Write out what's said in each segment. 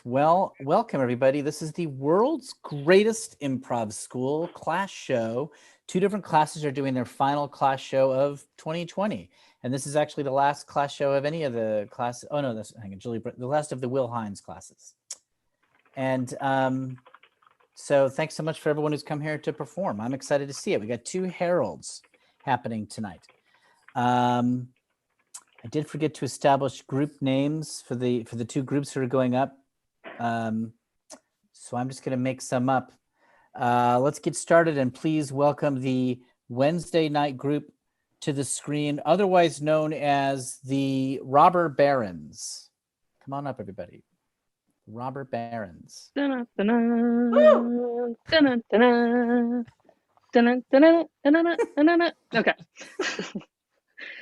Well, welcome everybody. This is the world's greatest improv school class show. Two different classes are doing their final class show of 2020. And this is actually the last class show of any of the classes. Oh no, hang on, Julie, the last of the Will Hines classes. And so thanks so much for everyone who's come here to perform. I'm excited to see it. We got two heralds happening tonight. I did forget to establish group names for the two groups who are going up. So I'm just going to make some up. Let's get started, and please welcome the Wednesday night group to the screen, otherwise known as the Robber Barons. Come on up, everybody. Robber Barons. Okay.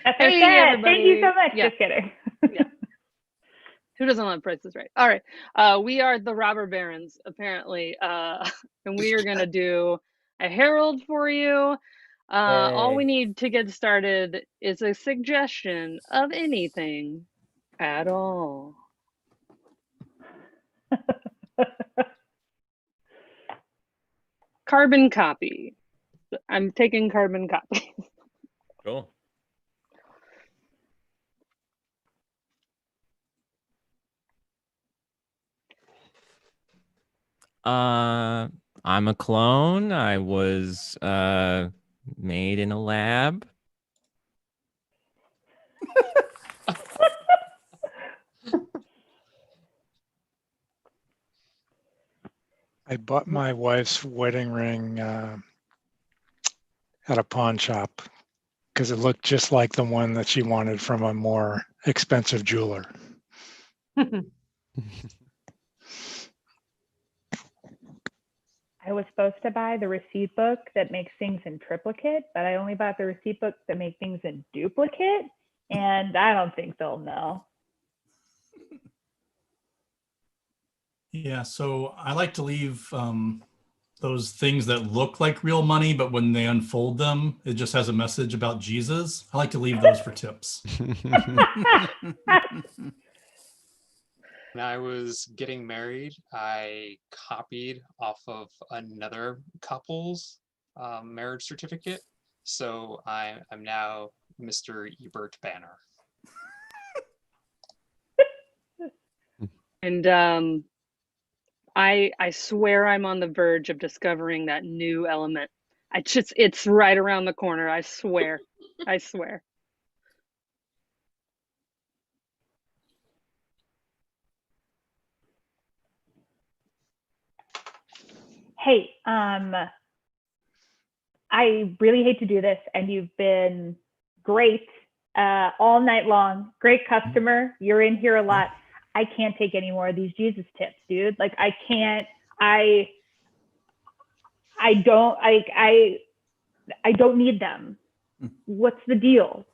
That's Hey, our set. everybody. Thank you so much. Yeah. Just kidding. Yeah. Who doesn't love Price is Right? All right. We are the Robber Barons, apparently. And we are going to do a herald for you. All we need to get started is a suggestion of anything at all. Carbon copy. I'm taking carbon copy. Cool. I'm a clone. I was made in a lab. I bought my wife's wedding ring at a pawn shop because it looked just like the one that she wanted from a more expensive jeweler. I was supposed to buy the receipt book that makes things in triplicate, but I only bought the receipt books that make things in duplicate, and I don't think they'll know. Yeah, so I like to leave those things that look like real money, but when they unfold them, it just has a message about Jesus. I like to leave those for tips. When I was getting married, I copied off of another couple's marriage certificate. So I'm now Mr. Ebert Banner. And I swear I'm on the verge of discovering that new element. It's right around the corner. I swear. I swear. Hey, I really hate to do this, and you've been great all night long. Great customer. You're in here a lot. I can't take any more of these Jesus tips, dude. Like I can't. I don't need them. What's the deal?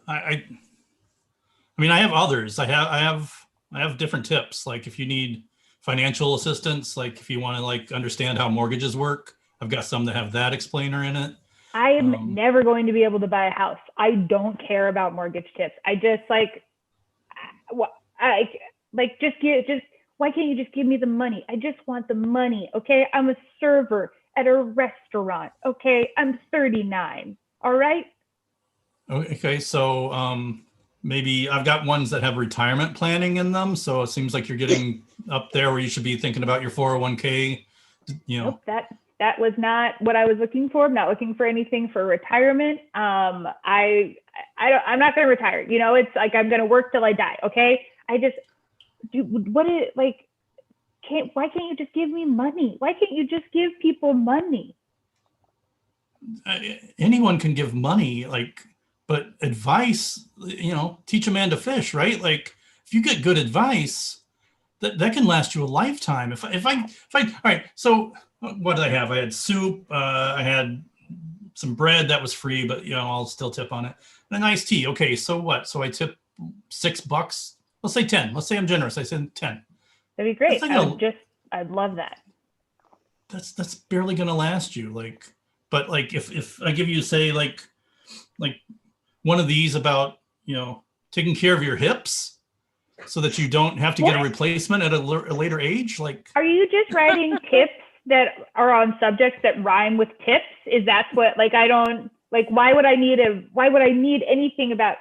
I mean, I have others. I have different tips. Like if you need financial assistance, like if you want to like understand how mortgages work, I've got some that have that explainer in it. I am never going to be able to buy a house. I don't care about mortgage tips. I just like, why can't you just give me the money? I just want the money. Okay. I'm a server at a restaurant. Okay. I'm 39. All right. Okay. So maybe I've got ones that have retirement planning in them. So it seems like you're getting up there where you should be thinking about your 401k, you know. Nope, that was not what I was looking for. I'm not looking for anything for retirement. I'm not going to retire. You know, it's like, I'm going to work till I die. Okay. I just do why can't you just give me money? Why can't you just give people money? Anyone can give money, like, but advice, you know, teach a man to fish, right? Like if you get good advice, that can last you a lifetime. If I all right, so what did I have? I had soup, I had some bread that was free, but you know, I'll still tip on it. And an iced tea. Okay, so what? So I tip $6. Let's say 10. Let's say I'm generous. I said 10. That'd be great. I'd love that. That's barely gonna last you. Like, but like if I give you, say, like one of these about, you know, taking care of your hips, so that you don't have to get a What? replacement at a later age? Like, Are you just writing tips that are on subjects that rhyme with tips? Is that what, like, I don't, like, why would I need anything about,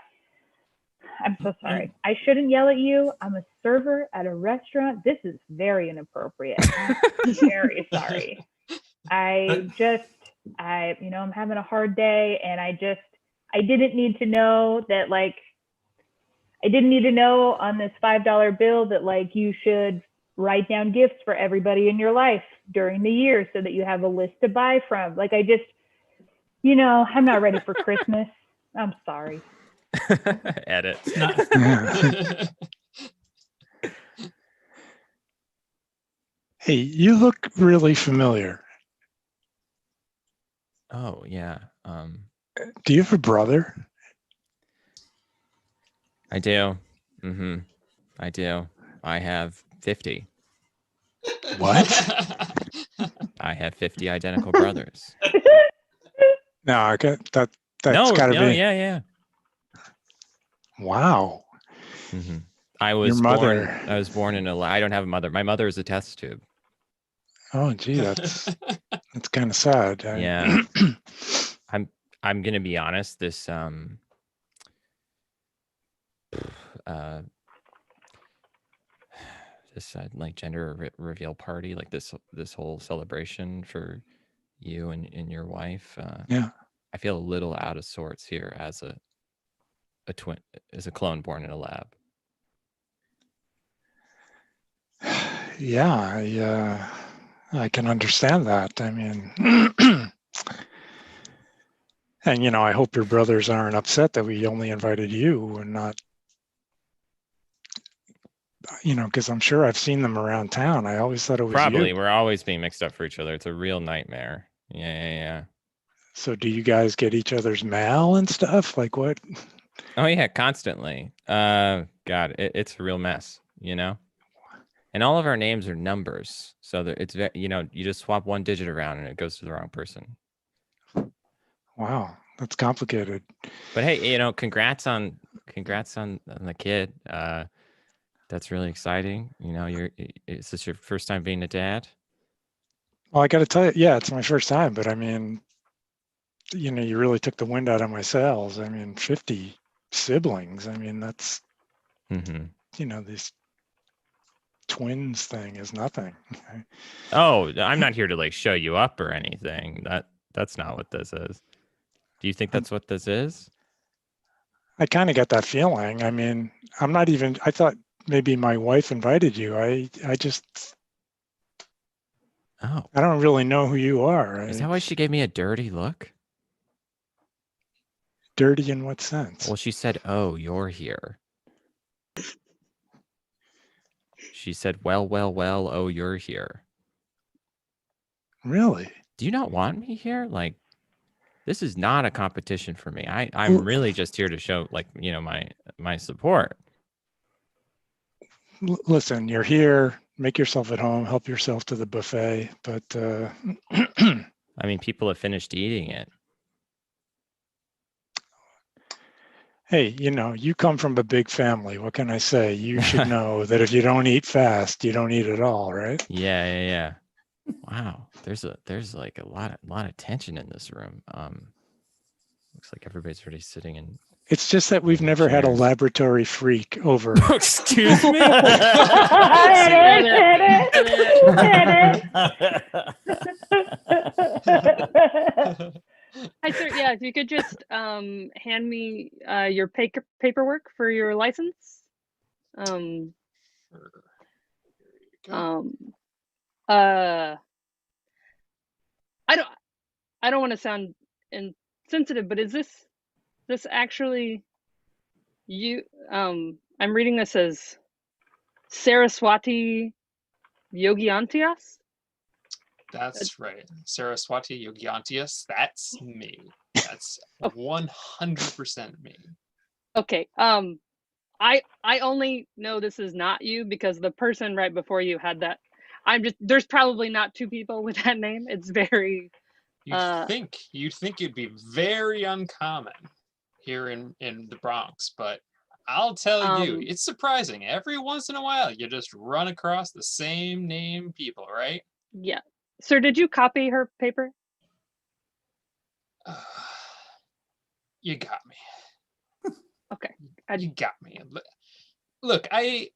I'm so sorry. I shouldn't yell at you. I'm a server at a restaurant. This is very inappropriate. I'm very sorry. I'm having a hard day, and I didn't need to know that, like, I didn't need to know on this $5 bill that, like, you should write down gifts for everybody in your life during the year so that you have a list to buy from. Like, I'm not ready for Christmas. I'm sorry. Edit. Hey, you look really familiar. Oh yeah. Do you have a brother? I do. I do. I have 50. What? I have 50 identical brothers. No, I got that. That's No, got to no, be. yeah. Wow. I was mother- born. I was born in a. I don't have a mother. My mother is a test tube. Oh, gee, that's kind of sad. Yeah. I'm gonna be honest. This like gender reveal party, like this whole celebration for you and your wife. Yeah. I feel a little out of sorts here as a twin, as a clone born in a lab. Yeah, I can understand that. I mean, and I hope your brothers aren't upset that we only invited you and not, because I'm sure I've seen them around town. I always thought it was Probably. you. We're always being mixed up for each other. It's a real nightmare. Yeah. So do you guys get each other's mail and stuff? Like what? Oh yeah, constantly. God, it's a real mess, And all of our names are numbers, so that it's you just swap one digit around and it goes to the wrong person. Wow, that's complicated. But hey, congrats on the kid. That's really exciting. Is this your first time being a dad? Well, I got to tell you, yeah, it's my first time, but I mean, you really took the wind out of my sails. I mean, 50 siblings. I mean, that's, this twins thing is nothing. Oh, I'm not here to like show you up or anything. That's not what this is. Do you think that's what this is? I kind of got that feeling. I mean, I thought maybe my wife invited you. I just, Oh, I don't really know who you are. is that why she gave me a dirty look? Dirty in what sense? Well, she said, "Oh, you're here." She said, well, oh, you're here. Really? Do you not want me here? Like, this is not a competition for me. I'm really just here to show, like, my support. Listen, you're here. Make yourself at home. Help yourself to the buffet. But I mean, people have finished eating it. hey, you come from a big family. What can I say? You should know that if you don't eat fast, you don't eat at all, right? Yeah. Wow, there's like a lot of tension in this room. Looks like everybody's already sitting in. It's just that we've never had a Cheers. laboratory freak over. Excuse me. Hi, sir. Yeah, if you could just hand me your paperwork for your license. Here you go. I don't want to sound insensitive, but is this actually you? I'm reading this as Saraswati Yogiantias. That's right. Saraswati Yogiantias. That's me. That's 100% me. Okay. I only know this is not you because the person right before you had that. There's probably not two people with that name. It's very. You'd think it'd be very uncommon here in the Bronx, but I'll tell you, Um, it's surprising. Every once in a while, you just run across the same name people, right? Yeah. Sir, did you copy her paper? You got me. Okay. You got me. Look, I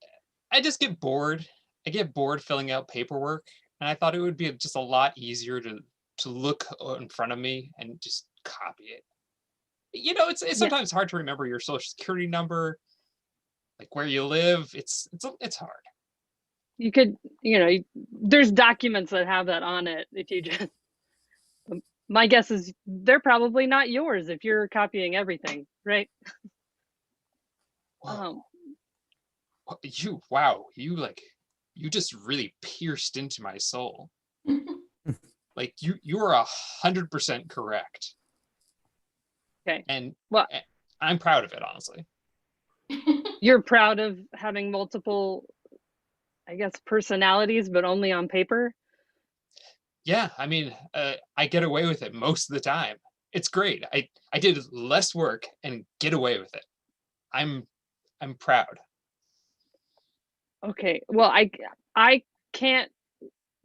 just get bored. I get bored filling out paperwork, and I thought it would be just a lot easier to look in front of me and just copy it. You know, it's sometimes hard to remember your social security number, like where you live. It's hard. You could, there's documents that have that on it. If you just, my guess is they're probably not yours if you're copying everything, right? Whoa. Wow, you just really pierced into my soul. Like you are 100% correct. Okay. And Well, I'm proud of it, honestly. you're proud of having multiple, I guess, personalities, but only on paper. Yeah, I mean, I get away with it most of the time. It's great. I did less work and get away with it. I'm proud. Okay. Well, I can't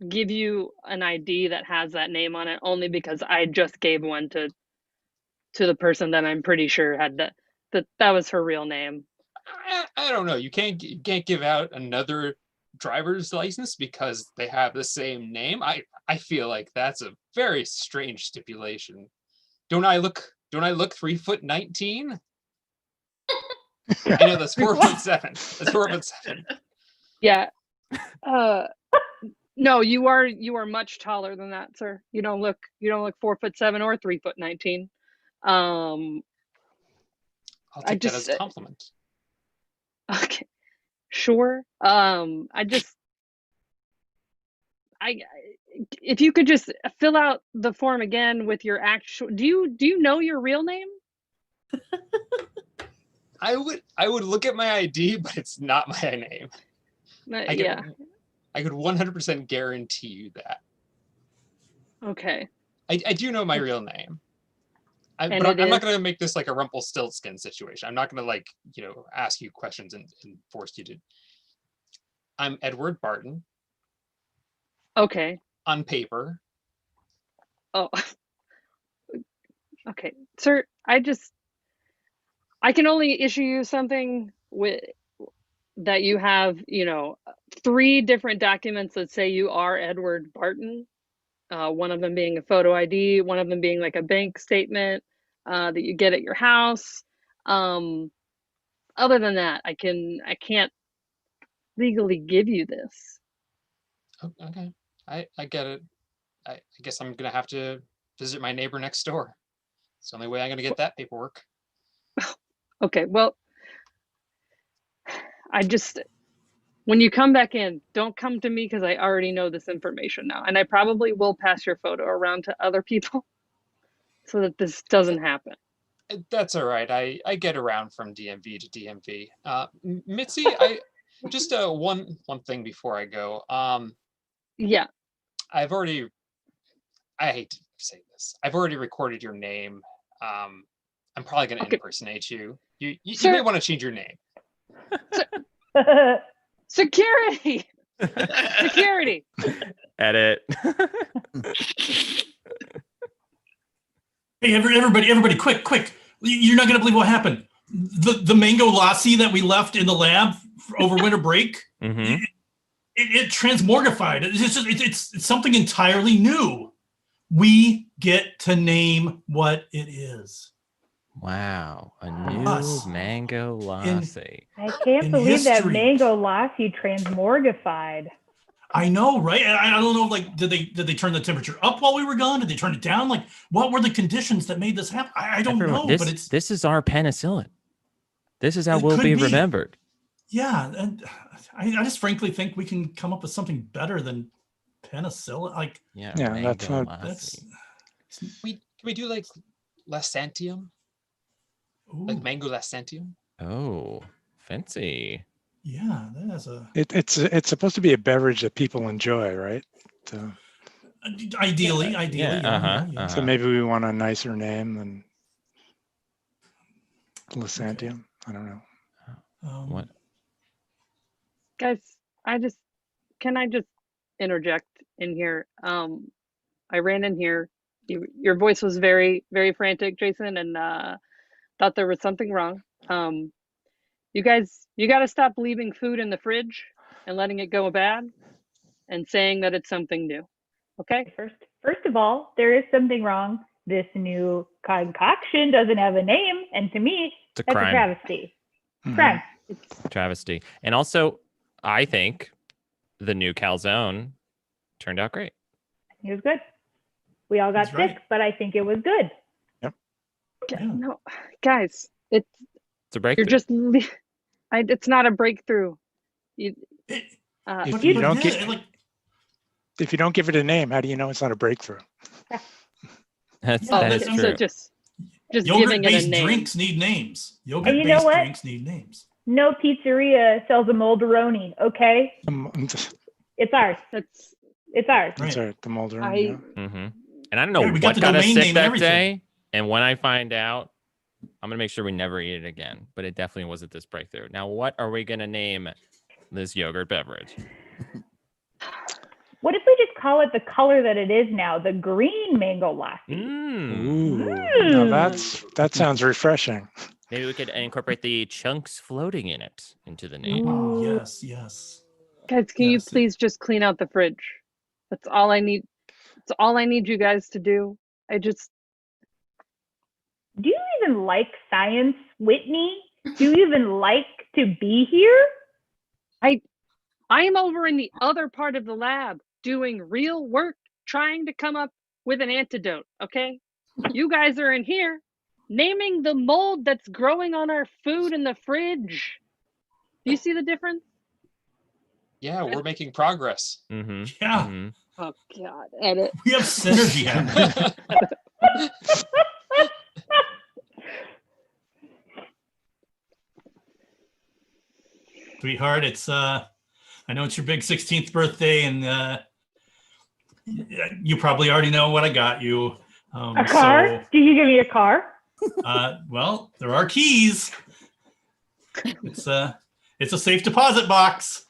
give you an ID that has that name on it only because I just gave one to the person that I'm pretty sure had that was her real name. I don't know. You can't give out another driver's license because they have the same name. I feel like that's a very strange stipulation. Don't I look 3'19"? I know that's 4'7". That's 4'7". Yeah. No, you are much taller than that, sir. You don't look 4'7" or 3'19". I'll take that as a compliment. Okay, sure. If you could just fill out the form again with your actual. Do you know your real name? I would look at my ID, but it's not my name. Yeah. I could 100% guarantee you that. Okay. I do know my real name. I'm not going to make this like a Rumpelstiltskin situation. I'm not going to ask you questions and force you to. I'm Edward Barton. Okay. On paper. Oh. Okay, sir. I can only issue you something that you have, 3 different documents that say you are Edward Barton. One of them being a photo ID, one of them being like a bank statement that you get at your house. Other than that, I can't legally give you this. Okay, I get it. I guess I'm gonna have to visit my neighbor next door. It's the only way I'm gonna get that paperwork. Okay, well, when you come back in, don't come to me because I already know this information now. And I probably will pass your photo around to other people so that this doesn't happen. That's all right. I get around from DMV to DMV. Mitzi, I just one thing before I go. Yeah. I hate to say this. I've already recorded your name. I'm probably going to impersonate you. You may want to change your name. Security. Security. Edit. Hey, everybody, quick. You're not going to believe what happened. The mango lassi that we left in the lab over winter break, it transmorgified. It's something entirely new. We get to name what it is. Wow, a new mango lassi. I can't believe that mango lassi transmorgified. I know, right? I don't know, did they turn the temperature up while we were gone? Did they turn it down? What were the conditions that made this happen? I don't know, but this is our penicillin. This is how we'll be remembered. Yeah, and I just frankly think we can come up with something better than penicillin. That's not. Can we do like Lasantium? Ooh. Like mango Lasantium? Oh, fancy. Yeah, that's a. It's supposed to be a beverage that people enjoy, right? So. Ideally. Yeah. So maybe we want a nicer name than Lasantium. I don't know. What? Guys, can I just interject in here? I ran in here. Your voice was very, very frantic, Jason, and thought there was something wrong. You guys, you got to stop leaving food in the fridge and letting it go bad and saying that it's something new. Okay? First of all, there is something wrong. This new concoction doesn't have a name, and to me, It's a that's a crime. travesty. Mhm. Crime. Travesty. And also, I think the new calzone turned out great. It was good. We all got That's right. sick, but I think it was good. Yeah. No, guys, It's a breakthrough. you're just. It's not a breakthrough. It- If but- you but don't yeah, get- like, If you don't give it a name, how do you know it's not a breakthrough? That's, Oh, that's that's so true. just giving it a yogurt-based name. drinks need names. you know Yogurt-based what? drinks need names. No pizzeria sells a molderoni, okay? That's It's ours. That's It's ours. Right. right, the Mulder. I. Yeah. Hmm. And I don't know Yeah, we got what the got us domain sick name and that everything. day. And when I find out, I'm going to make sure we never eat it again. But it definitely wasn't this breakthrough. Now, what are we going to name this yogurt beverage? What if we just call it the color that it is now, the green mango lassi? Mm. Ooh, now that sounds refreshing. Maybe we could incorporate the chunks floating in it into the name. Oh, Ooh. yes, yes. Guys, can you Yes. please just clean out the fridge? That's all I need. That's all I need you guys to do. I just. Do you even like science, Whitney? Do you even like to be here? I am over in the other part of the lab doing real work, trying to come up with an antidote, okay? You guys are in here naming the mold that's growing on our food in the fridge. Do you see the difference? Yeah, we're making progress. Mm-hmm. Yeah, Mm-hmm. Oh, God. Edit. we have synergy happening. Sweetheart, it's I know it's your big 16th birthday, and you probably already know what I got you. A car? So, Did you give me a car? well, there are keys. It's a safe deposit box.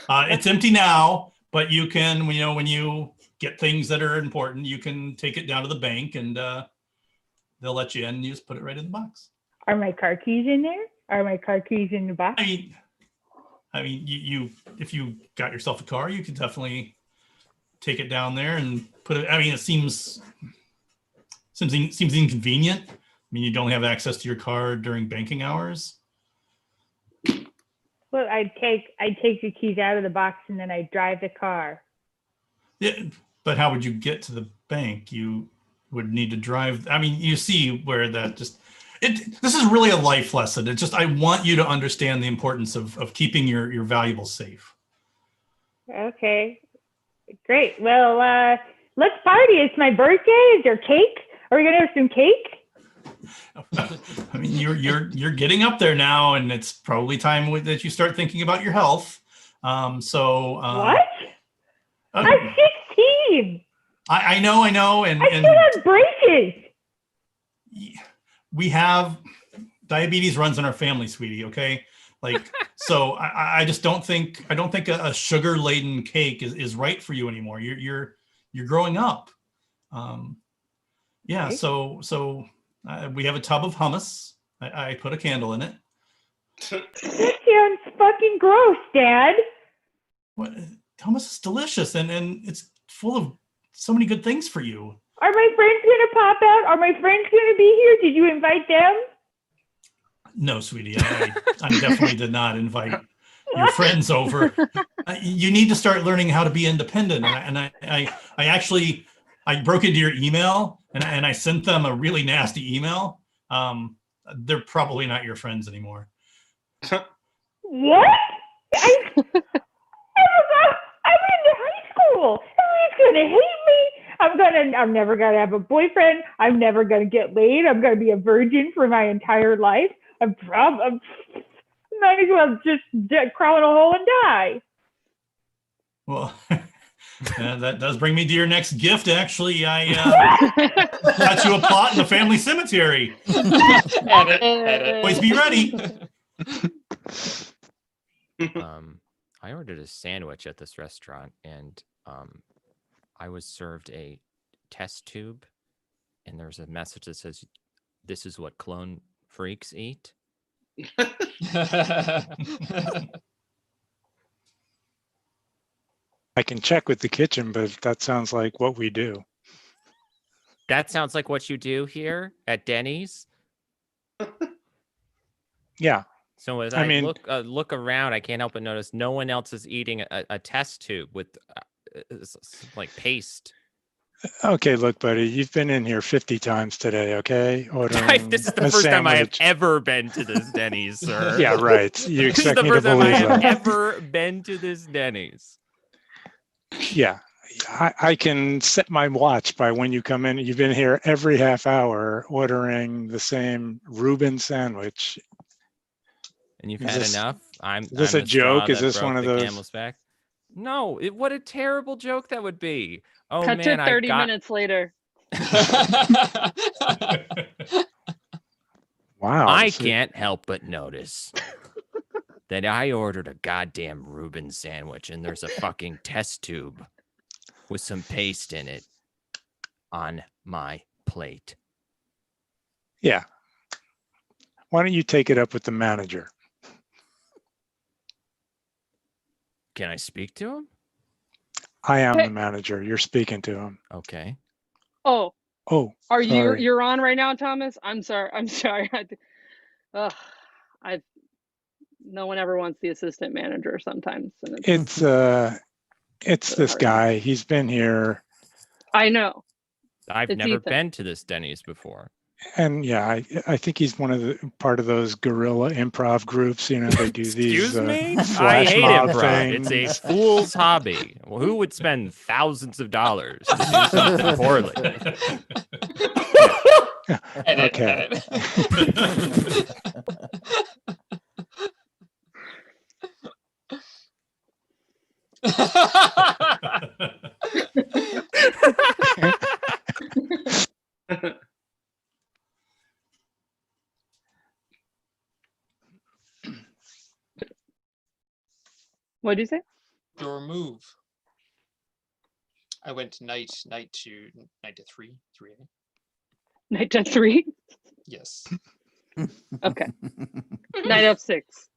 It's empty now, but you can, when you get things that are important, you can take it down to the bank, and they'll let you in. And you just put it right in the box. Are my car keys in there? Are my car keys in the box? I mean, you if you got yourself a car, you could definitely take it down there and put it. I mean, it seems inconvenient. I mean, you don't have access to your car during banking hours. Well, I'd take the keys out of the box and then I'd drive the car. Yeah, but how would you get to the bank? You would need to drive. I mean, you see where that just. This is really a life lesson. It's just I want you to understand the importance of keeping your valuables safe. Okay, great. Well, let's party. It's my birthday. Is there cake? Are we gonna have some cake? I mean, you're getting up there now, and it's probably time that you start thinking about your health. What? uh, I'm 16. I know, and I still have braces. we have diabetes runs in our family, sweetie. Okay, like so I just don't think a sugar laden cake is right for you anymore. You're growing up. Yeah. Okay. So we have a tub of hummus. I put a candle in it. That sounds fucking gross, Dad. What, hummus is delicious and it's full of so many good things for you. Are my friends gonna pop out? Are my friends gonna be here? Did you invite them? No, sweetie, I definitely did not invite your friends over. You need to start learning how to be independent. And I actually broke into your email and I sent them a really nasty email. They're probably not your friends anymore. What? I'm in high school. Everyone's gonna hate me. I'm never gonna have a boyfriend. I'm never gonna get laid. I'm gonna be a virgin for my entire life. I'm might as well just crawl in a hole and die. Well, that does bring me to your next gift. Actually, I got you a plot in the family cemetery. Edit. Always be ready. I ordered a sandwich at this restaurant, and I was served a test tube, and there's a message that says, "This is what clone freaks eat." I can check with the kitchen, but that sounds like what we do. That sounds like what you do here at Denny's. Yeah. So as I I mean- look around, I can't help but notice no one else is eating a test tube with like paste. Okay, look, buddy, you've been in here 50 times today, okay? Ordering This is the a first time I have sandwich. ever been to this Denny's, sir. Yeah, right. You This is expect the me to first time I believe have that. ever been to this Denny's. Yeah. I can set my watch by when you come in. You've been here every half hour ordering the same Reuben sandwich. And you've Is had this- enough. I'm. is this I'm a the straw joke? Is that this one broke of the those- camel's back. No, what a terrible joke that would be. Oh Cut man, to 30 I got. minutes later. Wow. I so- can't help but notice that I ordered a goddamn Reuben sandwich, and there's a fucking test tube with some paste in it on my plate. Yeah. Why don't you take it up with the manager? Can I speak to him? I am Hey. the manager. You're speaking to him. Okay. Oh, Oh, are you sorry. you're on right now, Thomas? I'm sorry. I'm sorry. Ugh, I no one ever wants the assistant manager sometimes. And It's this hard. guy. He's been here, I know. I've It's never Ethan. been to this Denny's before. and yeah, I think he's part of those guerrilla improv groups. You know, they do these. Excuse me? I flash hate mob improv. It's things. a fool's hobby. Well, who would spend thousands of dollars to do something poorly? Edit, Okay. edit. What'd you say? Your move. I went night to 3. Night to 3? Yes. Okay. Night of 6.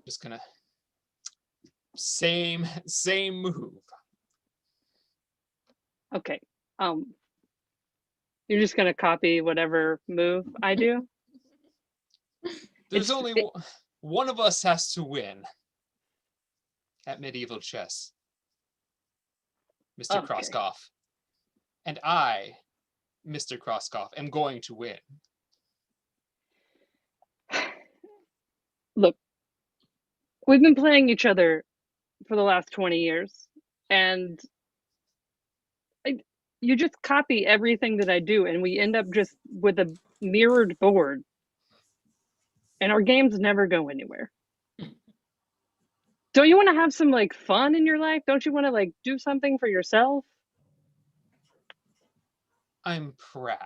Just gonna same move. Okay. You're just gonna copy whatever move I do? There's It's- only one of us has to win at medieval chess. Mr. Okay. Krosskoff. And I, Mr. Krosskoff, am going to win. Look, we've been playing each other for the last 20 years, and you just copy everything that I do, and we end up just with a mirrored board. And our games never go anywhere. Don't you want to have some like fun in your life? Don't you want to like do something for yourself? I'm proud.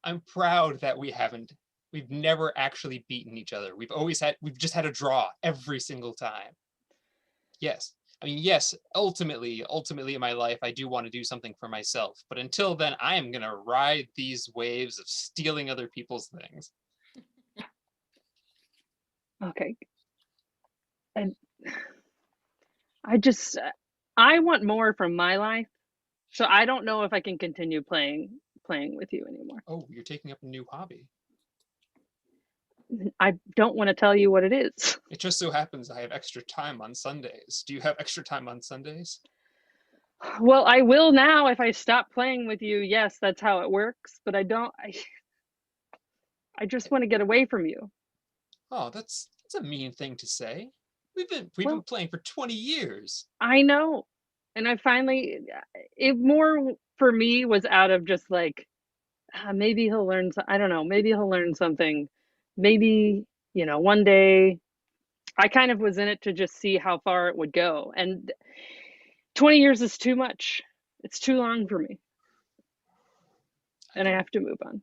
I'm proud that we've never actually beaten each other. We've just had a draw every single time. Yes. I mean, yes, ultimately in my life, I do want to do something for myself. But until then, I am going to ride these waves of stealing other people's things. Okay. And I want more from my life. So I don't know if I can continue playing with you anymore. Oh, you're taking up a new hobby. I don't want to tell you what it is. It just so happens I have extra time on Sundays. Do you have extra time on Sundays? Well, I will now if I stop playing with you. Yes, that's how it works, but I just want to get away from you. Oh, that's a mean thing to say. We've been Well- playing for 20 years. I know. And I finally, it more for me was out of just like, maybe he'll learn, I don't know, maybe he'll learn something. Maybe, one day I kind of was in it to just see how far it would go. And 20 years is too much. It's too long for me. And I have to move on.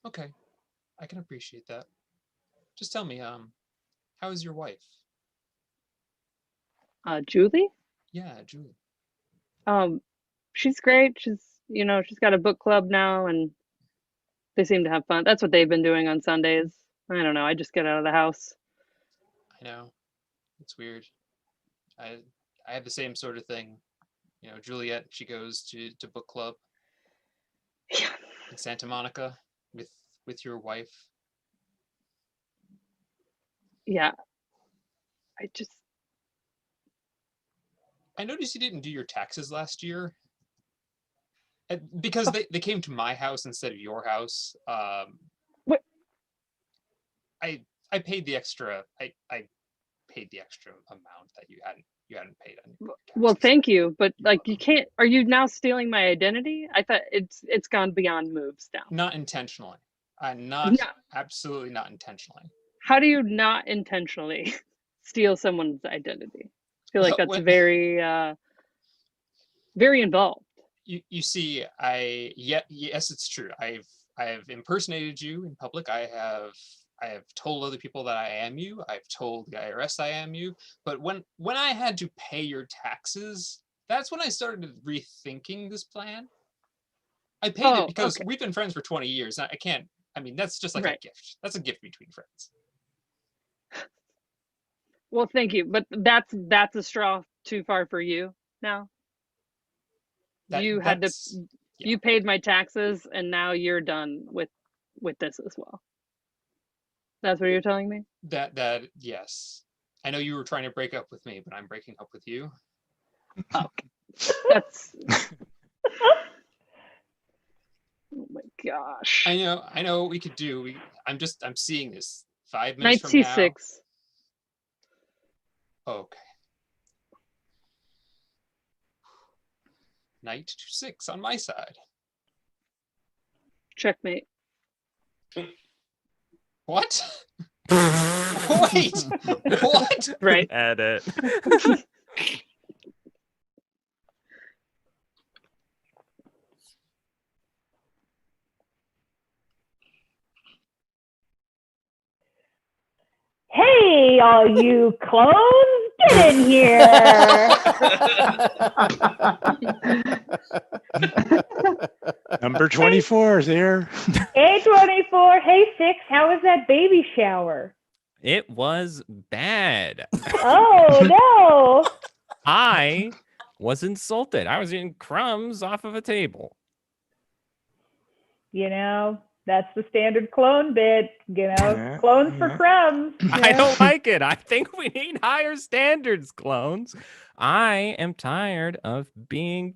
Okay, I can appreciate that. just tell me, how is your wife? Julie. Yeah, Julie. She's great. She's got a book club now, and they seem to have fun. That's what they've been doing on Sundays. I don't know. I just get out of the house. I know. It's weird. I have the same sort of thing. Juliet, she goes to book club Yeah. in Santa Monica with your wife. Yeah. I noticed you didn't do your taxes last year. Because they came to my house instead of your house. What? I paid the extra. I paid the extra amount that you hadn't paid on your Well, taxes. thank you, but like you can't. Are you now stealing my identity? I thought it's gone beyond moves now. Not intentionally. No. Absolutely not intentionally. How do you not intentionally steal someone's identity? I feel like that's When- very very involved. You see, yes, it's true. I have impersonated you in public. I have told other people that I am you. I've told the IRS I am you. But when I had to pay your taxes, that's when I started rethinking this plan. I paid it because okay. we've been friends for 20 years. I can't. I mean, that's just like Right. a gift. That's a gift between friends. Well, thank you, but that's a straw too far for you now. That's- You paid my taxes, and now you're done with this as well. That's what you're telling me? That yes. I know you were trying to break up with me, but I'm breaking up with you. That's oh my gosh. I know what we could do. I'm seeing this 5 Knight minutes from now. C6. Okay. Knight to 6 on my side. Checkmate. What? Wait. What? Right. Edit. Hey, all you clones, get in here. Number 24 is here. Hey, 24. Hey, 6. How was that baby shower? It was bad. Oh, no. I was insulted. I was eating crumbs off of a table. You know, that's the standard clone bit. You know, Yeah, clones for yeah. crumbs. you I know? don't like it. I think we need higher standards, clones. I am tired of being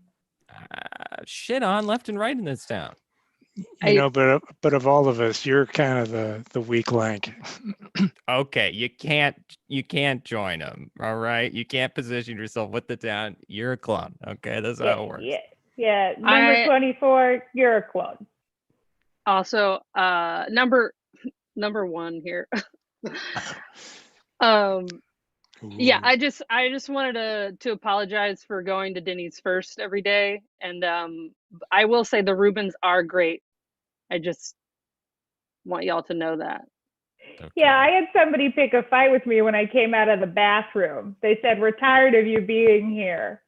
shit on left and right in this town. But of all of us, you're kind of the weak link. Okay, you can't join them. All right, you can't position yourself with the town. You're a clone. Okay, that's how it works. Yeah. Number 24, you're a clone. Also, number 1 here. Yeah, I just wanted to apologize for going to Denny's first every day, and I will say the Reubens are great. I just want y'all to know that. Okay. Yeah, I had somebody pick a fight with me when I came out of the bathroom. They said, "We're tired of you being here."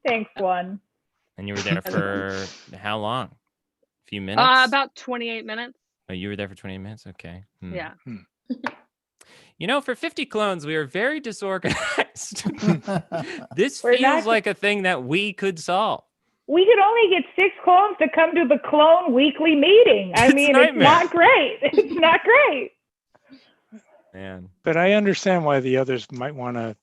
Thanks, one. And you were there for how long? A few minutes? About 28 minutes. Oh, you were there for 20 minutes? Okay. Yeah. You know, for 50 clones, we are very disorganized. This We're feels not- like a thing that we could solve. We could only get 6 clones to come to the clone weekly meeting. I It's mean, nightmare. it's not great. It's not great. Man. But I understand why the others might want to,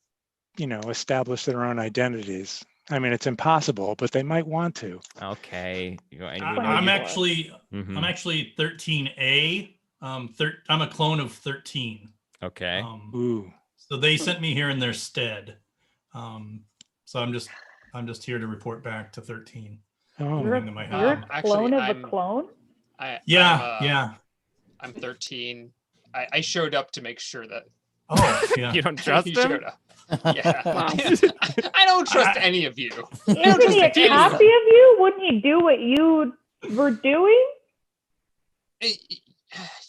establish their own identities. I mean, it's impossible, but they might want to. Okay. I'm actually Mhm. I'm actually 13A. I'm a clone of 13. Okay. Ooh. So they sent me here in their stead. So I'm just here to report back to 13. Oh. You're Into my a house. clone of I'm- a clone? Yeah. I'm 13. I showed up to make sure that Oh, yeah. You don't trust he him? showed up. Yeah. Wow. I don't trust any of you. Isn't he a just a copy of you? Wouldn't he do what you were doing?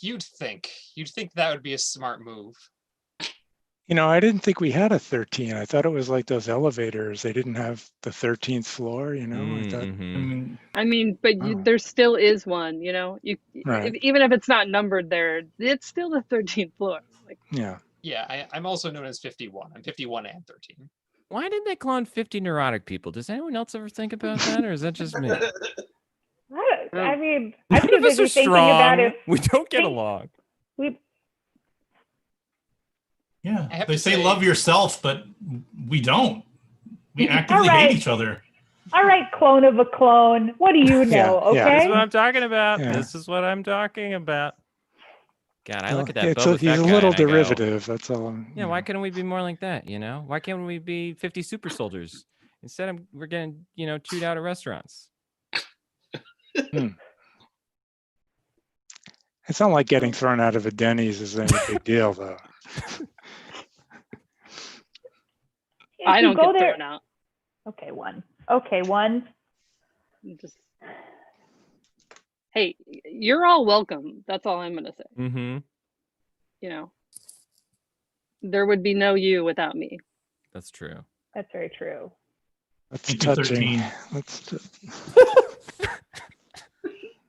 You'd think that would be a smart move. I didn't think we had a 13. I thought it was like those elevators. They didn't have the 13th floor, I thought, Mhm. I mean, but Oh. there still is one. Right. Even if it's not numbered there, it's still the 13th floor. Like, Yeah. Yeah, I'm also known as 51. I'm 51 and 13. Why did they clone 50 neurotic people? Does anyone else ever think about that, or is that just me? I mean, I'm None too of us busy are thinking about strong. if We don't get think- along. we. Yeah, I have they to say say- love yourself, but we don't. We actively right. hate each other. All right, clone of a clone. What do you Yeah, know? yeah. Okay. This is what I'm talking about. Yeah. This is what I'm talking about. God, I look at that It's Boba he's Fett a guy little and I go, derivative. That's all. yeah, why couldn't we be more like that? Why can't we be 50 super soldiers instead of we're getting chewed out at restaurants? It's not like getting thrown out of a Denny's is any big deal, though. If I you don't go get there. thrown out. Okay, one. Okay, one. Just hey, you're all welcome. That's all I'm gonna say. Mm-hmm. There would be no you without me. That's true. That's very true. That's Thank you, touching. 13.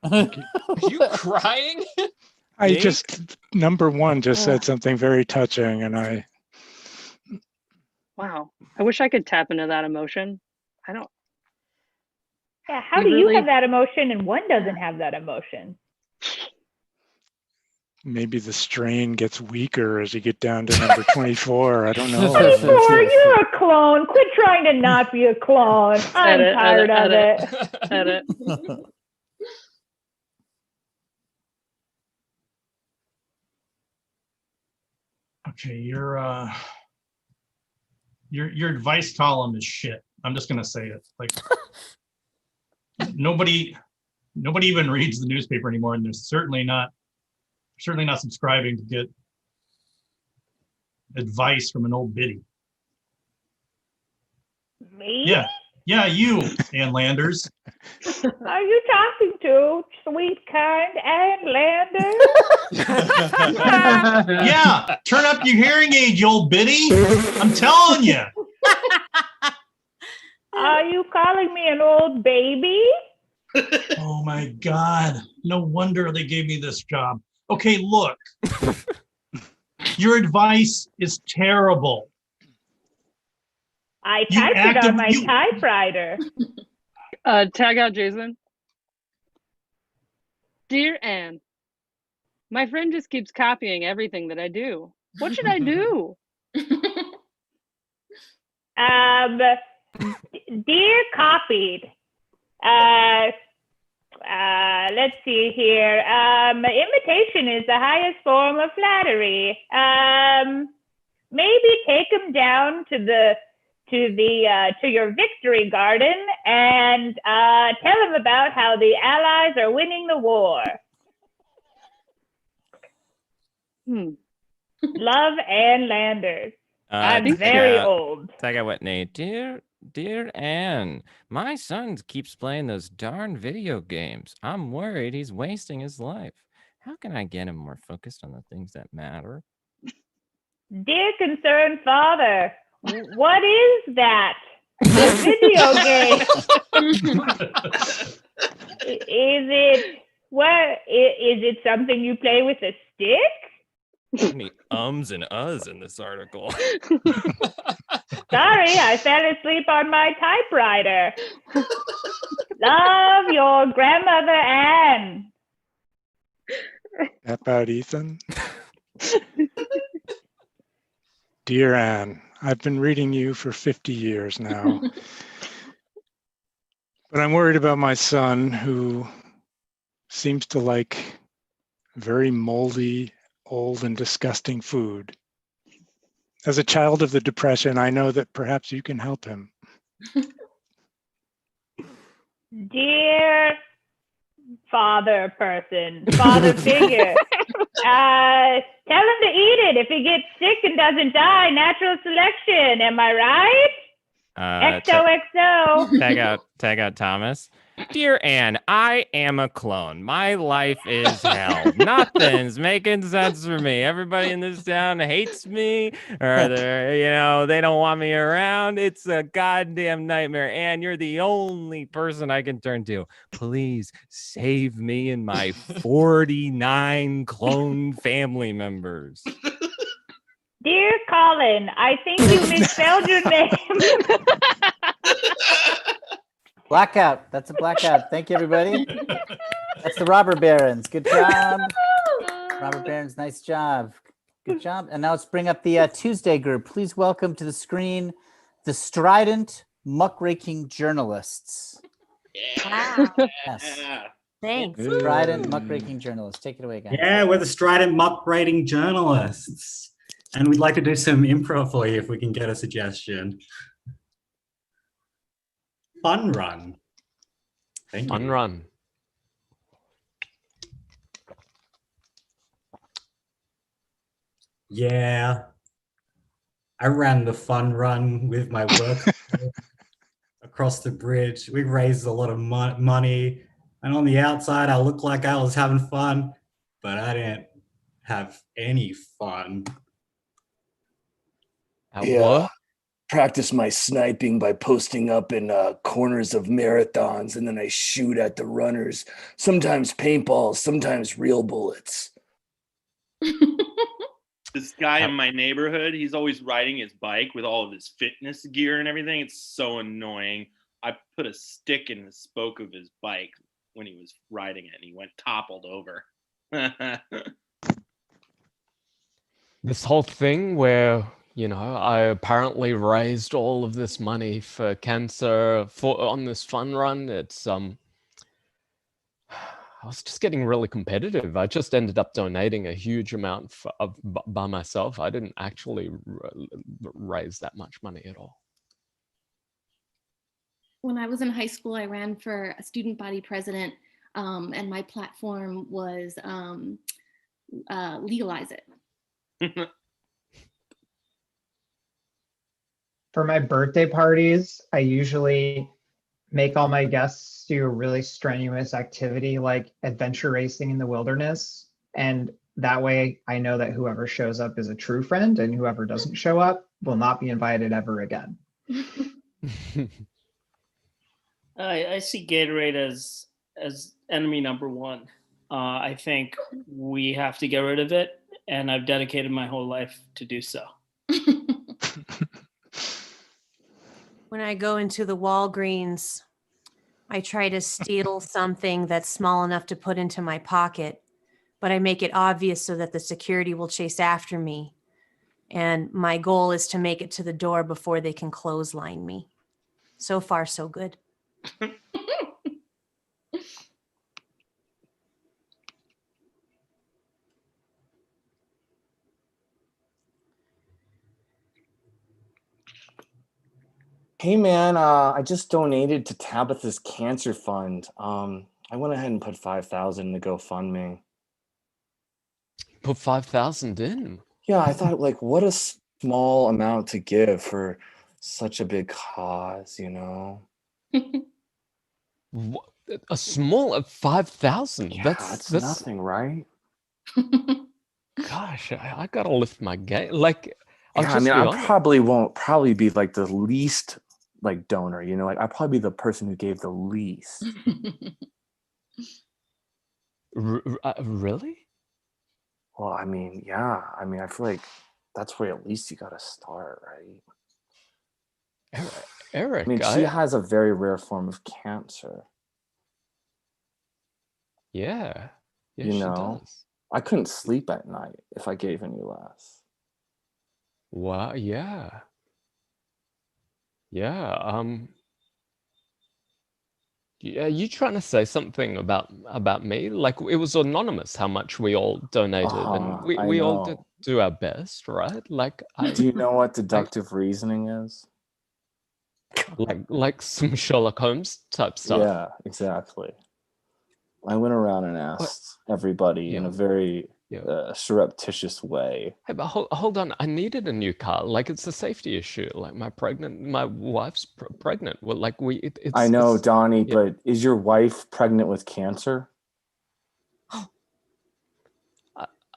Are you crying? I Jake? just number one just said something very touching, and Wow. I wish I could tap into that emotion. I don't. Yeah, how You do you really- have that emotion and one doesn't have that emotion? maybe the strain gets weaker as you get down to number 24. I don't know. 24, you're a clone. Quit trying to not be a clone. I'm Edit, tired of edit, it. Edit. Okay, your advice column is shit. I'm just gonna say it. Like nobody even reads the newspaper anymore, and they're certainly not subscribing to get advice from an old biddy. Me? Yeah, you, Ann Landers. Are you talking to sweet, kind Ann Landers? Yeah, turn up your hearing aid, you old biddy. I'm telling you. Are you calling me an old baby? Oh my God. No wonder they gave me this job. Okay, look. Your advice is terrible. I You typed it on my actively- typewriter. Tag out Jason. Dear Anne, my friend just keeps copying everything that I do. What should I do? Dear copied. Let's see here. Imitation is the highest form of flattery. Maybe take him down to your victory garden and tell him about how the Allies are winning the war. Love, Ann Landers. I'm very old. Tag out Whitney. Dear Anne, my son keeps playing those darn video games. I'm worried he's wasting his life. How can I get him more focused on the things that matter? Dear concerned father, what is that? A video game. Is it something you play with a stick? Any ums and uhs in this article. Sorry, I fell asleep on my typewriter. Love, your grandmother Anne. That about Ethan? Dear Anne, I've been reading you for 50 years now. But I'm worried about my son, who seems to like very moldy, old, and disgusting food. As a child of the Depression, I know that perhaps you can help him. Dear father figure, tell him to eat it. If he gets sick and doesn't die, natural selection. Am I right? XOXO. Tag out Thomas. Dear Anne, I am a clone. My life is hell. Nothing's making sense for me. Everybody in this town hates me, or they don't want me around. It's a goddamn nightmare. Anne, you're the only person I can turn to. Please save me and my 49 clone family members. Dear Colin, I think you misspelled your name. Blackout. That's a blackout. Thank you, everybody. That's the Robber Barons. Good job. Robber Barons, nice job. Good job. And now let's bring up the Tuesday group. Please welcome to the screen the Strident Muckraking Journalists. Wow. Yes. Thanks. Strident Muckraking Journalists. Take it away, guys. Yeah, we're the Strident Muckraking Journalists. And we'd like to do some improv for you if we can get a suggestion. Fun run. Thank you. Fun run. Yeah. I ran the fun run with my work across the bridge. We raised a lot of money. And on the outside, I looked like I was having fun, but I didn't have any fun. What? Practice my sniping by posting up in corners of marathons, and then I shoot at the runners. Sometimes paintballs, sometimes real bullets. This guy in my neighborhood, he's always riding his bike with all of his fitness gear and everything. It's so annoying. I put a stick in the spoke of his bike when he was riding it, and he went toppled over. This whole thing where, I apparently raised all of this money for cancer on this fun run. It's I was just getting really competitive. I just ended up donating a huge amount by myself. I didn't actually raise that much money at all. When I was in high school, I ran for a student body president, and my platform was legalize it. For my birthday parties, I usually make all my guests do a really strenuous activity like adventure racing in the wilderness. And that way I know that whoever shows up is a true friend, and whoever doesn't show up will not be invited ever again. I see Gatorade as enemy number one. I think we have to get rid of it, and I've dedicated my whole life to do so. When I go into the Walgreens, I try to steal something that's small enough to put into my pocket, but I make it obvious so that the security will chase after me. And my goal is to make it to the door before they can clothesline me. So far, so good. Hey man, I just donated to Tabitha's cancer fund. I went ahead and put 5,000 in the GoFundMe. Put 5,000 in? Yeah, I thought, like, what a small amount to give for such a big cause, What? A small 5,000? Yeah, That's nothing, right? Gosh, I gotta lift my game. Like, Yeah, I mean, I probably be like the least like donor, like I'd probably be the person who gave the least. Really? Well, I mean, yeah. I mean, I feel like that's where at least you got to start, right? Eric, I mean, she has a very rare form of cancer. Yeah. She does. I couldn't sleep at night if I gave any less. Wow, yeah. Yeah, yeah, you trying to say something about me? Like, it was anonymous how much we all donated, and we all did do our best, right? Like, do you know what deductive reasoning is? Like some Sherlock Holmes type stuff. Yeah, exactly. I went around and asked everybody in a very surreptitious way. Hey, but hold on. I needed a new car. Like, it's a safety issue. Like, my wife's pregnant. Well, like, it's. I know, it's- Donnie, yeah. but is your wife pregnant with cancer?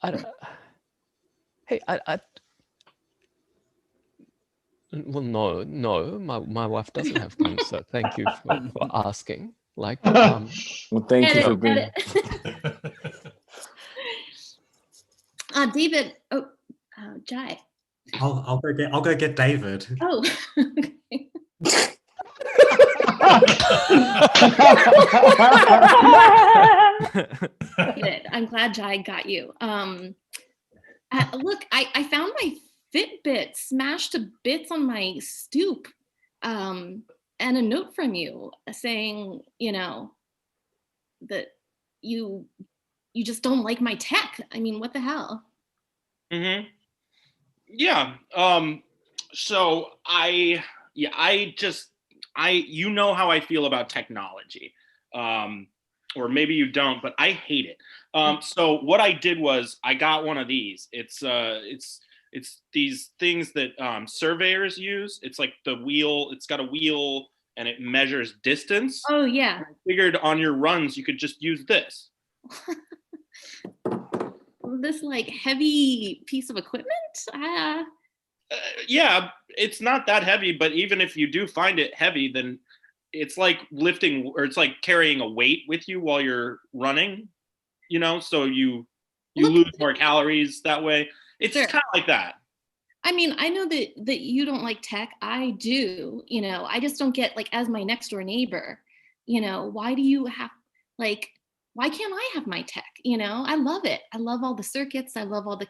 I don't. Hey, well, no, my wife doesn't have cancer. Thank you for asking. Like, well, thank you for Edit, being. edit. David, Jai. I'll go get David. Oh, good. I'm glad Jai got you. Look, I found my Fitbit smashed to bits on my stoop, and a note from you saying, that you just don't like my tech. I mean, what the hell? Mm-hmm. Yeah. So you know how I feel about technology. Or maybe you don't, but I hate it. So what I did was I got one of these. It's these things that surveyors use. It's like the wheel. It's got a wheel and it measures distance. Oh yeah. I figured on your runs you could just use this. This like heavy piece of equipment. Yeah, it's not that heavy, but even if you do find it heavy, then it's like lifting, or it's like carrying a weight with you while you're running, so you lose more calories that way. It's Sure. kind of like that. I mean, I know that you don't like tech. I do, I just don't get, like, as my next door neighbor, why do you have, like, why can't I have my tech? I love it. I love all the circuits. I love all the,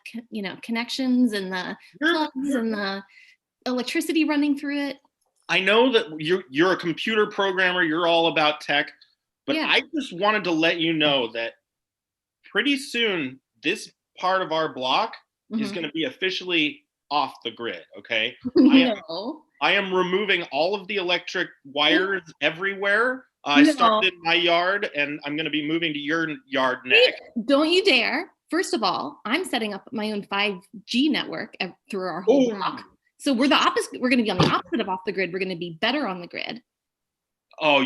connections and the plugs and the electricity running through it. I know that you're a computer programmer. You're all about tech, but Yeah. I just wanted to let you know that pretty soon this part of our block is Mhm. going to be officially off the grid. Okay. No. I am removing all of the electric wires everywhere. I No. started in my yard, and I'm going to be moving to your yard next. Don't you dare. First of all, I'm setting up my own 5G network through our whole block. So we're the opposite. We're going to be on the opposite of off the grid. We're going to be better on the grid. Oh,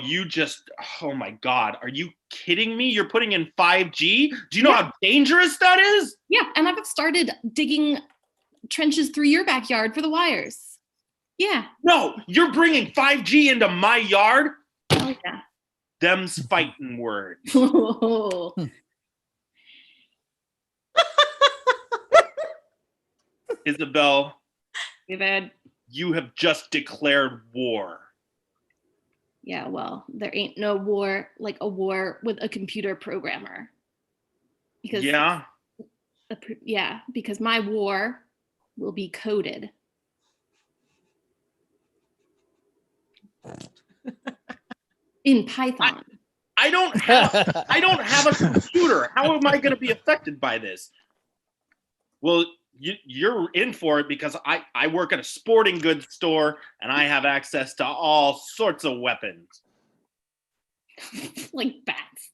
oh my God. Are you kidding me? You're putting in 5G? Do you know how dangerous that is? Yeah, and I've started digging trenches through your backyard for the wires. Yeah. No, you're bringing 5G into my yard? Oh, yeah. Them's fighting words. Isabel, you have just declared war. Yeah, well, there ain't no war like a war with a computer programmer. Because because my war will be coded. In Python. I don't have a computer. How am I going to be affected by this? Well, you're in for it because I work at a sporting goods store and I have access to all sorts of weapons. Like bats.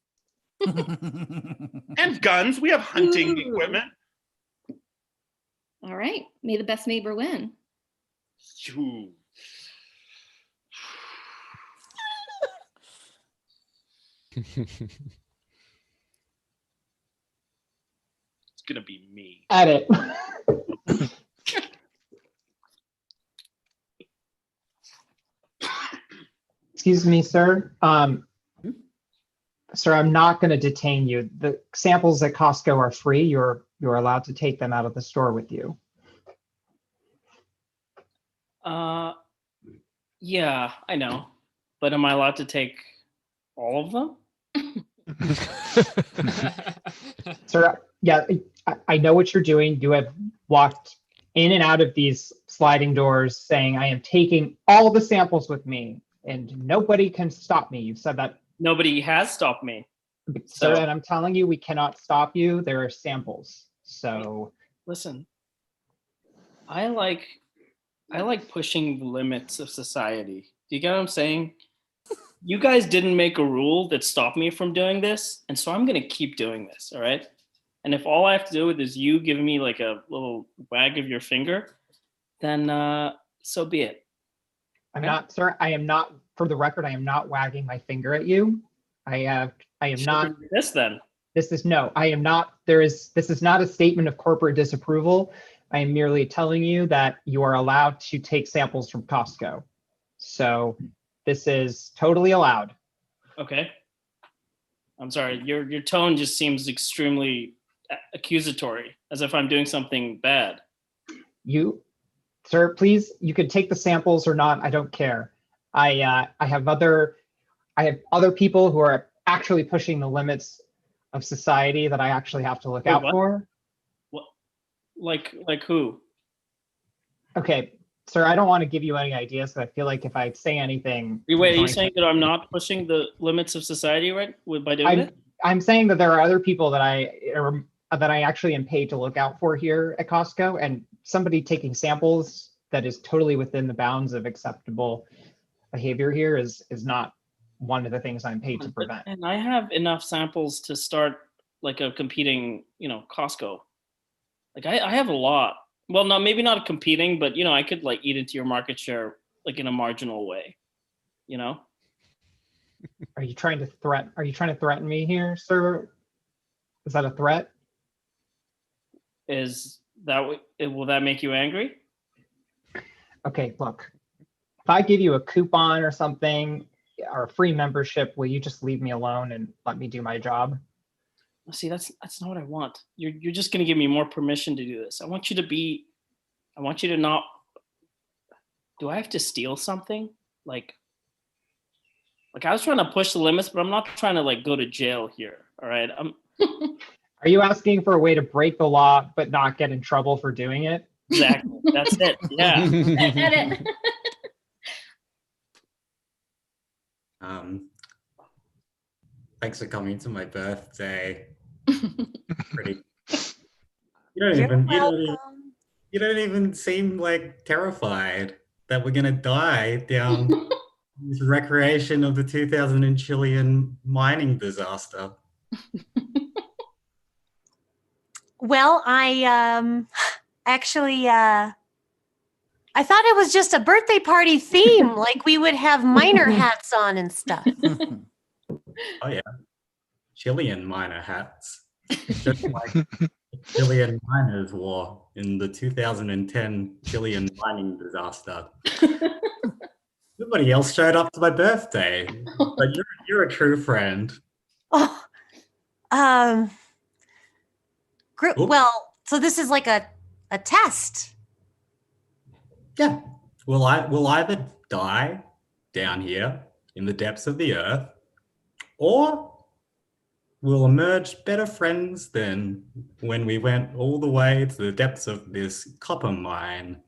And guns. We have hunting equipment. All right. May the best neighbor win. Ooh. It's gonna be me. Edit. Excuse me, sir. Sir, I'm not going to detain you. The samples at Costco are free. You're allowed to take them out of the store with you. Yeah, I know. But am I allowed to take all of them? Sir, yeah, I know what you're doing. You have walked in and out of these sliding doors saying, I am taking all the samples with me and nobody can stop me. You've said that. Nobody has stopped me. Sir, and I'm telling you, we cannot stop you. There are samples. So listen, I like pushing the limits of society. Do you get what I'm saying? You guys didn't make a rule that stopped me from doing this, and so I'm going to keep doing this, all right? And if all I have to do with is you giving me like a little wag of your finger, then so be it. I'm not, sir. I am not, for the record, I am not wagging my finger at you. I am not. This then. This is I am not, this is not a statement of corporate disapproval. I am merely telling you that you are allowed to take samples from Costco. So this is totally allowed. Okay. I'm sorry. Your tone just seems extremely accusatory, as if I'm doing something bad. Sir, please, you can take the samples or not. I don't care. I have other people who are actually pushing the limits of society that I actually have to look out for. What? Like who? Okay, sir, I don't want to give you any ideas, but I feel like if I say anything. Wait, are you saying that I'm not pushing the limits of society by doing it? I'm saying that there are other people that I actually am paid to look out for here at Costco, and somebody taking samples that is totally within the bounds of acceptable behavior here is not one of the things I'm paid to prevent. And I have enough samples to start like a competing, Costco. Like I have a lot. Well, no, maybe not competing, but I could like eat into your market share like in a marginal way. Are you trying to threaten me here, sir? Is that a threat? Is that will that make you angry? Okay, look. If I give you a coupon or something or a free membership, will you just leave me alone and let me do my job? See, that's not what I want. You're just gonna give me more permission to do this. I want you to not. Do I have to steal something? Like I was trying to push the limits, but I'm not trying to like go to jail here. All right. Are you asking for a way to break the law but not get in trouble for doing it? Exactly. That's it. Yeah. Thanks for coming to my birthday. Pretty. You don't even seem like terrified that we're gonna die down this recreation of the 2000 Chilean mining disaster. Well, I actually I thought it was just a birthday party theme, like we would have miner hats on and stuff. Oh yeah, Chilean miner hats, just like the Chilean miners wore in the 2010 Chilean mining disaster. Nobody else showed up to my birthday, but you're a true friend. Oh, well, so this is like a test. Yeah, we'll either die down here in the depths of the earth, or we'll emerge better friends than when we went all the way to the depths of this copper mine.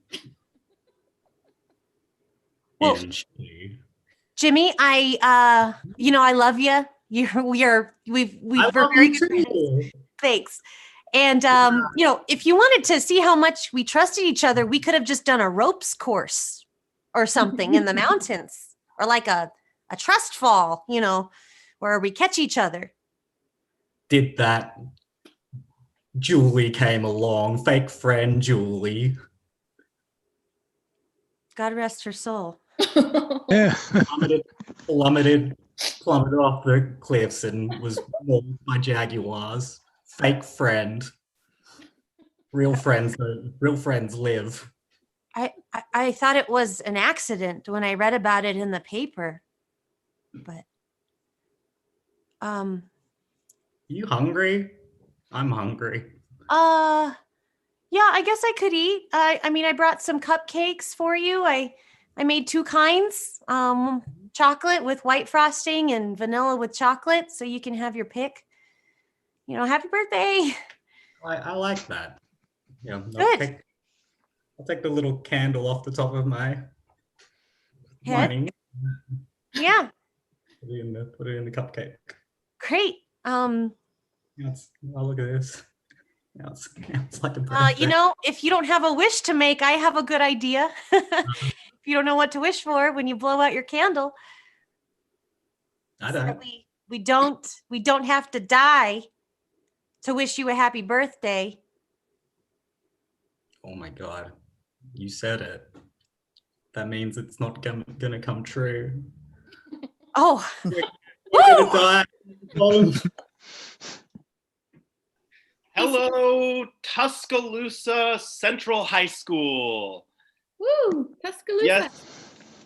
Well, in Chile. Jimmy, I love you. We're very good friends. Thanks. And if you wanted to see how much we trusted each other, we could have just done a ropes course or something in the mountains, or like a trust fall, where we catch each other. Did that. Julie came along, fake friend Julie. God rest her soul. Yeah. plummeted off the cliffs and was mauled by jaguars. Fake friend. Real friends live. I thought it was an accident when I read about it in the paper. But You hungry? I'm hungry. Yeah, I guess I could eat. I mean, I brought some cupcakes for you. I made two kinds, chocolate with white frosting and vanilla with chocolate, so you can have your pick. Happy birthday. I like that. Yeah, Good. I'll take the little candle off the top of my Head? mining. Yeah, Put it in the cupcake. great. Oh, look at this. It's like a birthday. If you don't have a wish to make, I have a good idea. If you don't know what to wish for when you blow out your candle, I so that don't. we don't have to die to wish you a happy birthday. Oh my God. You said it. That means it's not gonna come true. Oh. We're gonna die. Hello, Tuscaloosa Central High School. Woo, Tuscaloosa. Yes,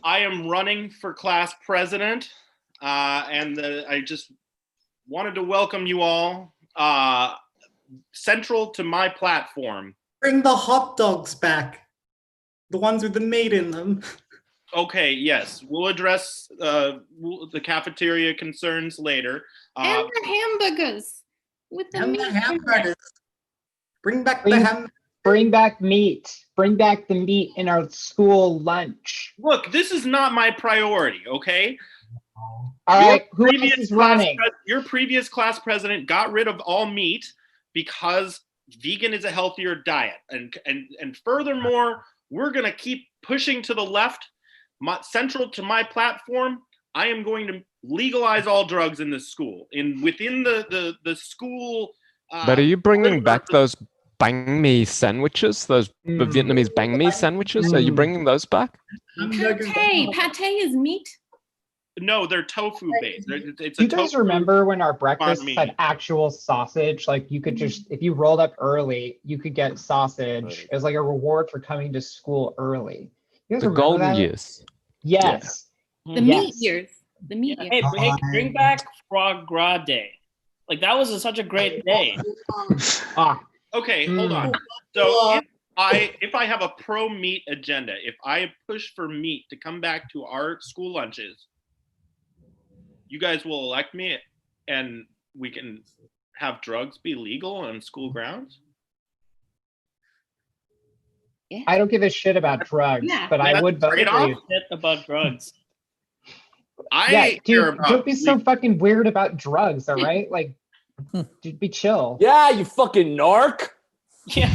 I am running for class president, and I just wanted to welcome you all. Central to my platform. Bring the hot dogs back. The ones with the meat in them. Okay, yes, we'll address the cafeteria concerns later. And the hamburgers with the And meat. the hamburgers. Bring back Bring- the ham. Bring back meat. Bring back the meat in our school lunch. Look, this is not my priority, okay? All right, who else is running? Your previous class president got rid of all meat because vegan is a healthier diet. And furthermore, we're going to keep pushing to the left. Central to my platform, I am going to legalize all drugs in this school. Within the school. But are you bringing back those banh mi sandwiches? Those Vietnamese banh mi sandwiches? Are you bringing those back? Pate is meat. No, they're tofu based. It's Do you guys remember when our breakfast meat. had actual sausage? Like you could just, if you rolled up early, you could get sausage as like a reward for coming to school early. You guys The remember golden that? years. Yes. The meat years. The meat years. Hey, bring back Frog Gras Day. Like that was such a great day. Okay, hold on. So if I have a pro meat agenda, if I push for meat to come back to our school lunches, you guys will elect me and we can have drugs be legal on school grounds? I don't give a shit about drugs, but I would vote for you. Shit about drugs. Don't be so fucking weird about drugs, all right? Like, dude, be chill. Yeah, you fucking narc. Yeah.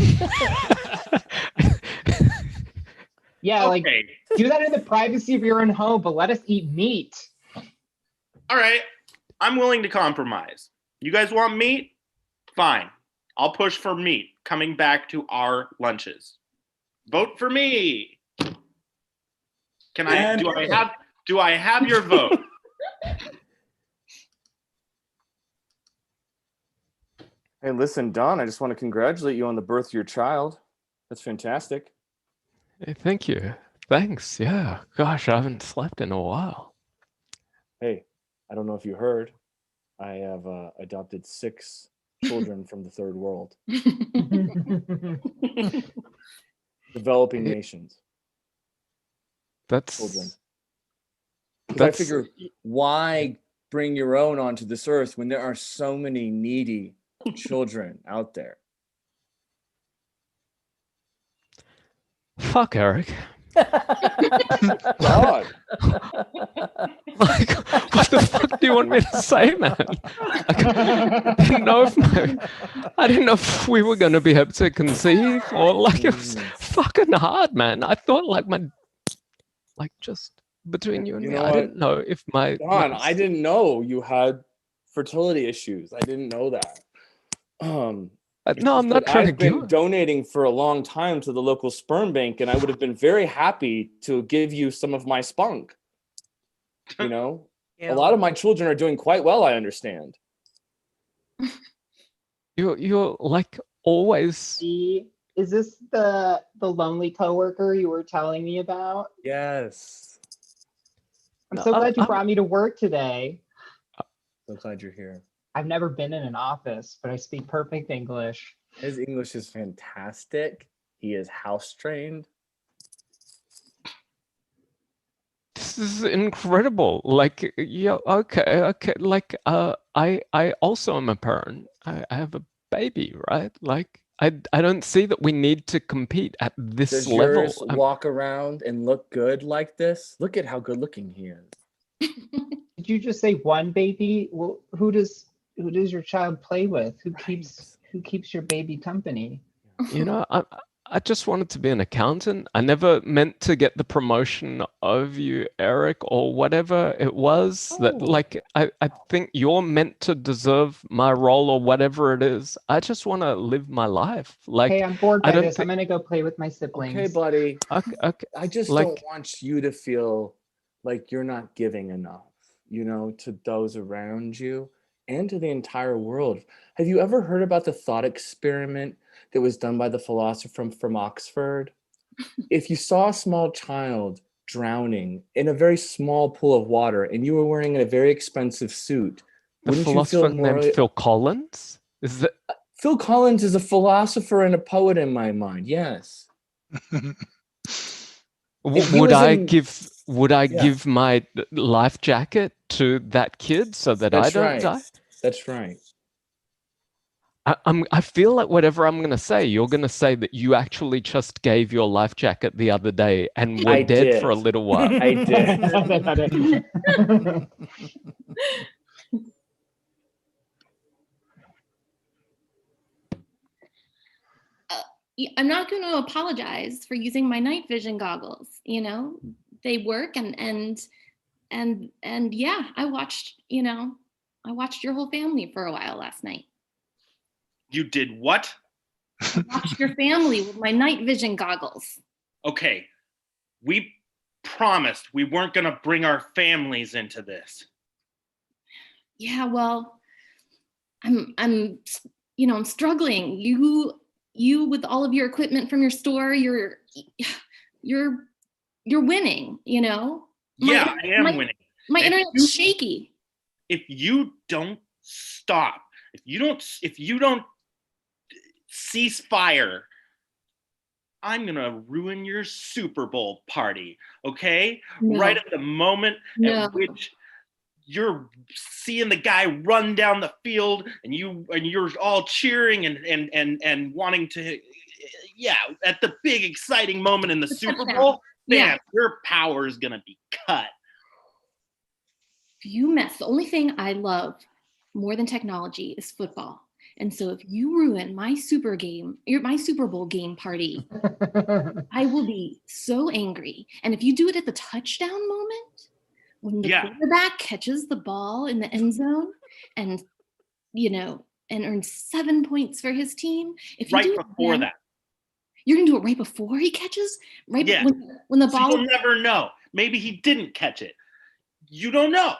Yeah, like, do that in the privacy of your own home, but let us eat meat. All right, I'm willing to compromise. You guys want meat? Fine. I'll push for meat coming back to our lunches. Vote for me. Do I have your vote? Hey, listen, Don, I just want to congratulate you on the birth of your child. That's fantastic. Hey, thank you. Thanks. Yeah. Gosh, I haven't slept in a while. Hey, I don't know if you heard, I have adopted 6 children from the third world. Developing nations. That's children. Because I figure, why bring your own onto this earth when there are so many needy children out there? Fuck, Eric. God. Like, what the fuck do you want me to say, man? Like, I didn't know if we were going to be able to conceive, or like it was fucking hard, man. I thought just between you and me, I didn't know if my Don, I didn't know you had fertility issues. I didn't know that. No, I'm not trying to I've been donating for a long time to the local sperm bank, and I would have been very happy to give you some of my spunk. You know, a lot of my children are doing quite well, I understand. You're like always. Is this the lonely coworker you were telling me about? Yes. I'm so glad you brought me to work today. So glad you're here. I've never been in an office, but I speak perfect English. His English is fantastic. He is house trained. This is incredible. Like, yeah, okay. Like, I also am a parent. I have a baby, right? Like, I don't see that we need to compete at this Does level. yours walk around and look good like this? Look at how good looking he is. Did you just say one baby? Well, who does your child play with? Who keeps your baby company? You know, I just wanted to be an accountant. I never meant to get the promotion of you, Eric, or whatever it was. That like I think you're meant to deserve my role or whatever it is. I just want to live my life. Like Hey, I'm bored I by don't this. I'm think gonna go play with my siblings. Okay, buddy. okay, I just like don't want you to feel like you're not giving enough, to those around you and to the entire world. Have you ever heard about the thought experiment that was done by the philosopher from Oxford? If you saw a small child drowning in a very small pool of water and you were wearing a very expensive suit, the wouldn't you feel philosopher named more... Phil Collins? Is that Phil Collins is a philosopher and a poet in my mind, yes. If he would was I in- give my life jacket to that kid so that I That's don't right. die? That's right. I feel like whatever I'm gonna say, you're gonna say that you actually just gave your life jacket the other day and were I dead for a did. little while. I did. I'm not going to apologize for using my night vision goggles. They work, and yeah, I watched your whole family for a while last night. You did what? I watched your family with my night vision goggles. Okay, we promised we weren't gonna bring our families into this. Yeah, well, I'm struggling. You with all of your equipment from your store, you're winning, Yeah, I am winning. My If internet's shaky. If you don't stop, if you don't cease fire, I'm gonna ruin your Super Bowl party, okay? No. Right at the moment No. at which you're seeing the guy run down the field and you're all cheering and wanting to, yeah, at the big exciting moment in the Super Bowl, Yeah. your power is gonna be cut. If you mess, the only thing I love more than technology is football. And so if you ruin my Super Bowl game party, I will be so angry. And if you do it at the touchdown moment, when the quarterback catches the ball in the end zone and earns 7 points for his team, if you Right do it before then, that. you're gonna do it right before he catches, right? Yeah. When the So ball. you'll never know. Maybe he didn't catch it. You don't know.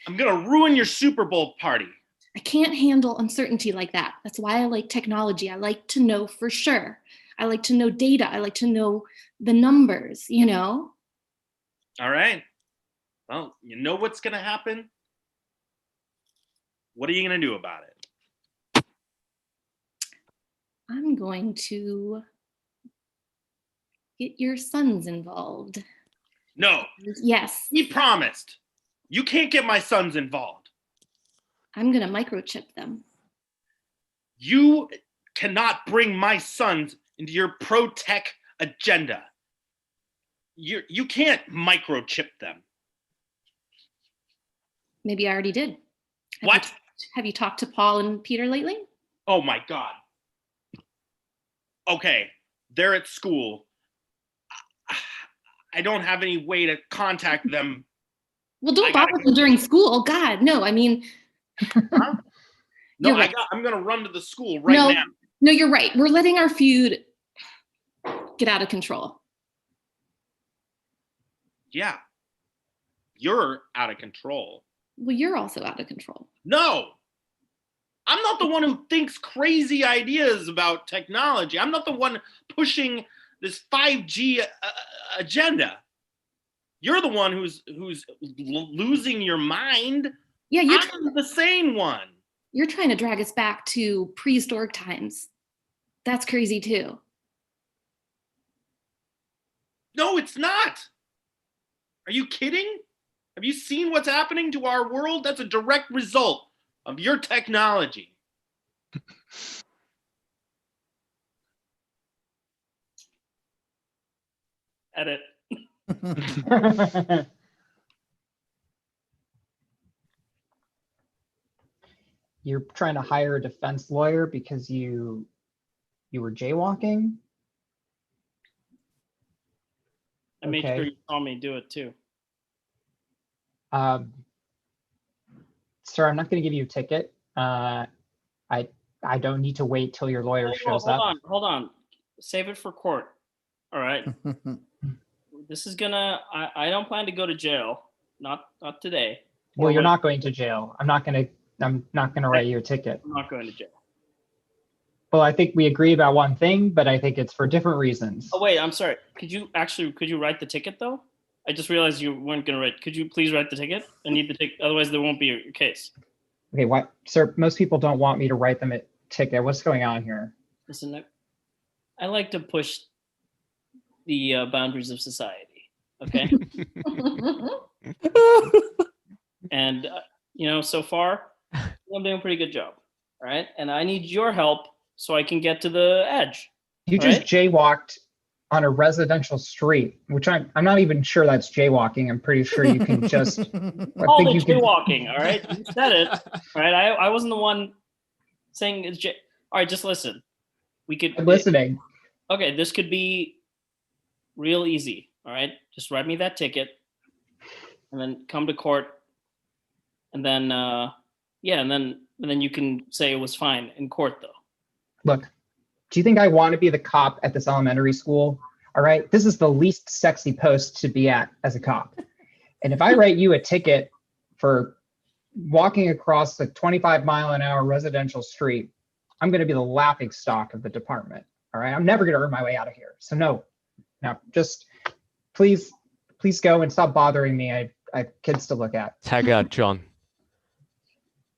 I'm gonna ruin your Super Bowl party. I can't handle uncertainty like that. That's why I like technology. I like to know for sure. I like to know data. I like to know the numbers, All right. Well, you know what's going to happen? What are you going to do about it? I'm going to get your sons involved. No. Yes. He promised. You can't get my sons involved. I'm going to microchip them. You cannot bring my sons into your pro-tech agenda. You can't microchip them. Maybe I already did. What? Have you talked to Paul and Peter lately? Oh my God. Okay, they're at school. I don't have any way to contact them. Well, don't bother them during school. God, no. I mean, huh? No, right. I'm gonna run to the school right now. No, you're right. We're letting our feud get out of control. Yeah. You're out of control. Well, you're also out of control. No. I'm not the one who thinks crazy ideas about technology. I'm not the one pushing this 5G agenda. You're the one who's losing your mind. Yeah, I'm the sane one. You're trying to drag us back to prehistoric times. That's crazy too. No, it's not. Are you kidding? Have you seen what's happening to our world? That's a direct result of your technology. Edit. You're trying to hire a defense lawyer because you were jaywalking? made Okay. sure you saw me do it too. Sir, I'm not going to give you a ticket. I don't need to wait till your lawyer shows up. Hold on. Save it for court. All right. This is I don't plan to go to jail. Not today. Well, you're not going to jail. I'm not going to write you a ticket. I'm not going to jail. Well, I think we agree about one thing, but I think it's for different reasons. Oh wait, I'm sorry. Could you write the ticket though? I just realized you weren't going to write. Could you please write the ticket? I need the ticket. Otherwise, there won't be a case. Okay, what, sir? Most people don't want me to write them a ticket. What's going on here? Listen, I like to push the boundaries of society. Okay. And so far, I'm doing a pretty good job. All right, and I need your help so I can get to the edge. You just jaywalked on a residential street, which I'm not even sure that's jaywalking. I'm pretty sure you can just. Call it jaywalking. All right, you said it. All right, I wasn't the one saying it's jay. All right, just listen. I'm listening. Okay, this could be real easy. All right, just write me that ticket, and then come to court, and then and then you can say it was fine in court, though. Look, do you think I want to be the cop at this elementary school? All right, this is the least sexy post to be at as a cop. And if I write you a ticket for walking across the 25-mile-an-hour residential street, I'm going to be the laughing stock of the department. All right, I'm never going to earn my way out of here. So no, just please go and stop bothering me. I have kids to look at. Tag out, John.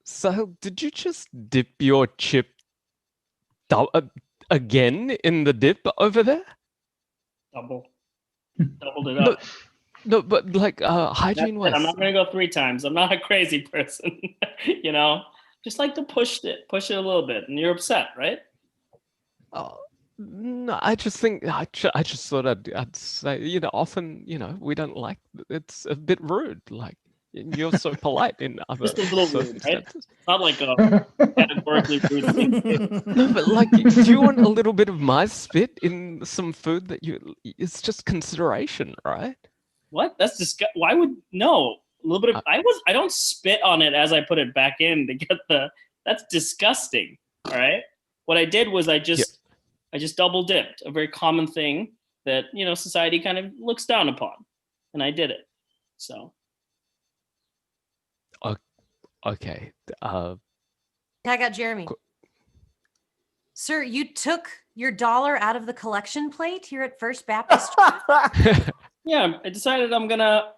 So, did you just dip your chip again in the dip over there? Doubled it up. No, but like hygiene wise. I'm not gonna go 3 times. I'm not a crazy person. Just like to push it a little bit, and you're upset, right? Oh no, I just think I just thought I'd say, often, we don't like, it's a bit rude, like. You're so polite in other Just a little rude, right? circumstances. It's not like a categorically rude thing. No, but like, do you want a little bit of my spit in some food that it's just consideration, right? What? That's disgusting. Why would no? A little bit of I don't spit on it as I put it back in to get that's disgusting. All right. What I did was I just double dipped, a very common thing that society kind of looks down upon, and I did it. So. Okay. I got Jeremy. Sir, you took your $1 out of the collection plate here at First Baptist. Yeah, I decided I'm gonna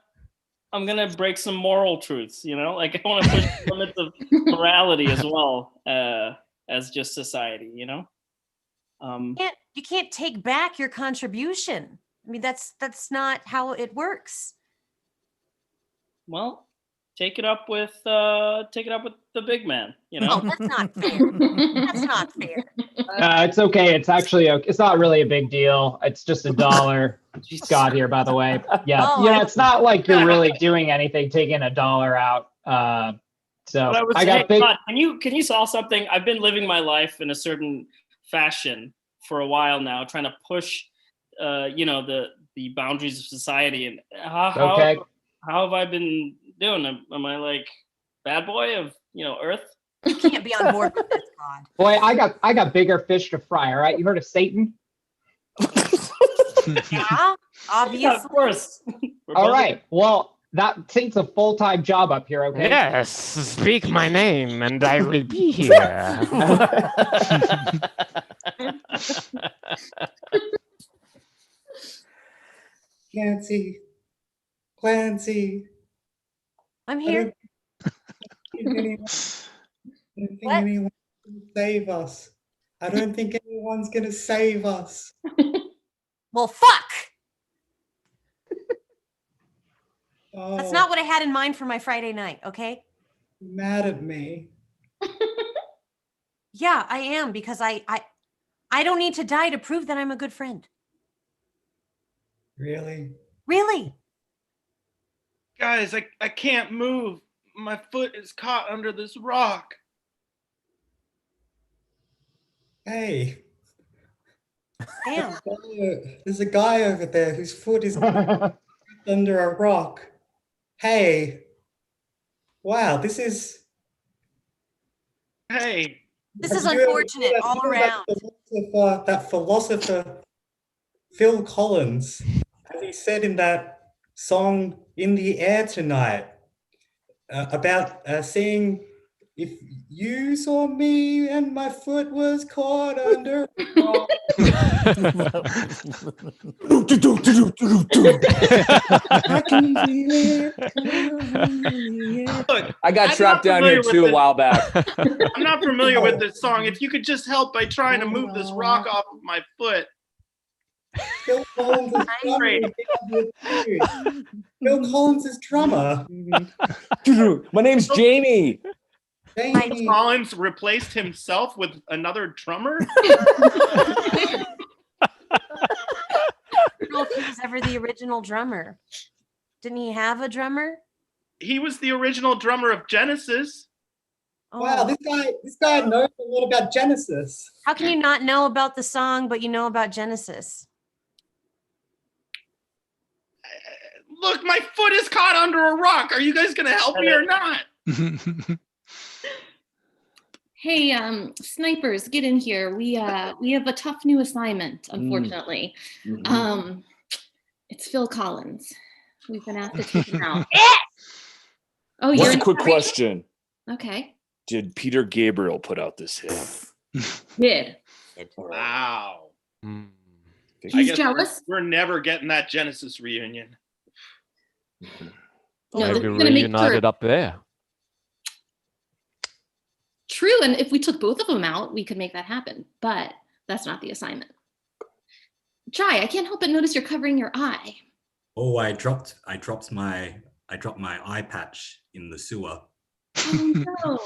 break some moral truths. Like I want to push the limits of morality as well as just society. You can't take back your contribution. I mean, that's not how it works. Well. Take it up with the big man. Oh, that's not fair. That's not fair. It's okay. It's actually okay. It's not really a big deal. It's just $1. Scott here, by the way. Yeah, it's not like you're really doing anything taking $1 out. So I got big. God, can you solve something? I've been living my life in a certain fashion for a while now, trying to push, the boundaries of society. And how have I been doing? Am I like bad boy of Earth? You can't be on board with this, God. Boy, I got bigger fish to fry. All right, you heard of Satan? Yeah, obviously. Yeah, of course. All right. Well, Satan's a full-time job up here. Okay. Yes, speak my name, and I will be here. Clancy. I'm here. I don't think anyone can save us. I don't think anyone's gonna save us. Well, fuck. Oh, That's not what I had in mind for my Friday night, okay? you're mad at me. Yeah, I am, because I don't need to die to prove that I'm a good friend. Really? Really? Guys, I can't move. My foot is caught under this rock. Hey, Damn. There's a guy over there whose foot is under a rock. Hey. Wow, this is. Hey. This is Have you ever unfortunate heard all that around. That philosopher Phil Collins, as he said in that song "In the Air Tonight," about seeing if you saw me and my foot was caught under a rock. Look, I got I'm trapped not down here familiar with too a this. while back. I'm not familiar with this song. If you could just help by trying to move this rock off of my foot. Phil Collins is drummer. Phil Collins is drummer. My name's Jamie. Phil Collins replaced himself with another drummer? I don't know if he was ever the original drummer. Didn't he have a drummer? He was the original drummer of Genesis. Wow, this guy knows a lot about Genesis. How can you not know about the song, but you know about Genesis? Look, my foot is caught under a rock. Are you guys going to help me or not? Hey, snipers, get in here. We have a tough new assignment, unfortunately. It's Phil Collins. We've been asked to take him out. Oh, you're Just in a quick coverage? question. Okay. Did Peter Gabriel put out this hit? Did. Wow. I He's guess jealous? We're never getting that Genesis reunion. No, this Maybe is gonna make reunited sure. up there. True, and if we took both of them out, we could make that happen. But that's not the assignment. Jai, I can't help but notice you're covering your eye. Oh, I dropped my eye patch in the sewer. Oh no!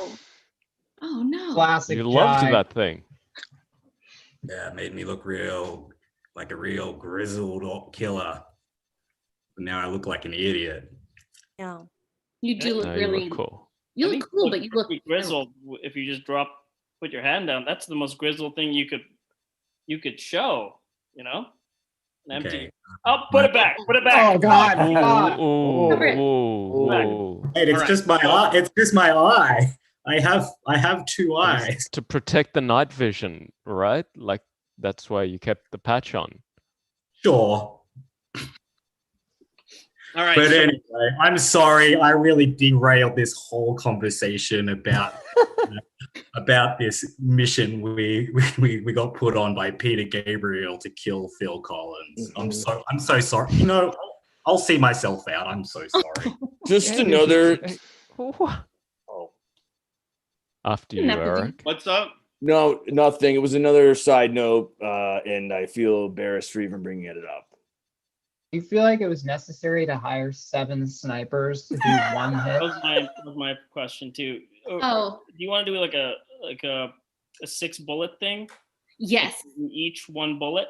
Oh no! Classic. You loved Jai. that thing. Yeah, it made me look like a real grizzled killer. But now I look like an idiot. Yeah. You do look No, you really. look cool. You I look think cool, but you look pretty grizzled. If you just put your hand down, that's the most grizzled thing you could show. You know, an empty. Okay. Oh, put it back. Put it back. Oh God! Ooh, God. ooh, Cover it. ooh, Back. ooh. Hey, it's All right. just my eye. It's just my eye. I have two eyes. It's to protect the night vision, right? Like that's why you kept the patch on. Sure. All right. But so- anyway, I'm sorry. I really derailed this whole conversation about this mission we got put on by Peter Gabriel to kill Phil Collins. I'm so sorry. You know, I'll see myself out. I'm so sorry. Just another. After you, Never do. Eric. What's up? No, nothing. It was another side note, and I feel embarrassed for even bringing it up. You feel like it was necessary to hire 7 snipers to do one hit? That was my question too. Oh. Do you want to do like a 6-bullet thing? Yes, Each 1 bullet.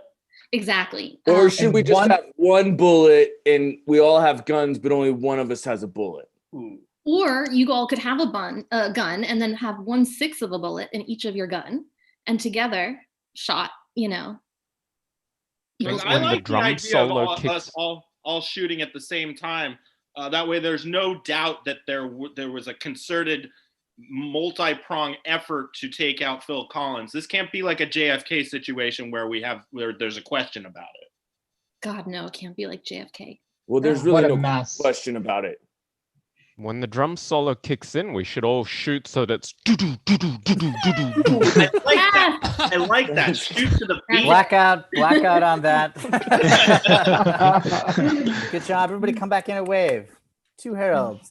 exactly. Or should and we just one- have one bullet and we all have guns, but only one of us has a bullet? Ooh. Or you all could have a gun and then have 1/6 of a bullet in each of your gun, and together shot. You know. Think I when the like the drum idea of solo us kicks. all shooting at the same time. That way, there's no doubt that there was a concerted, multi-pronged effort to take out Phil Collins. This can't be like a JFK situation where there's a question about it. God, no, it can't be like JFK. Well, there's What really a no mess. question about it. When the drum solo kicks in, we should all shoot so that's I like that. I like that. Shoot to the beat. Blackout on that. Good job. Everybody come back in a wave. 2 heralds,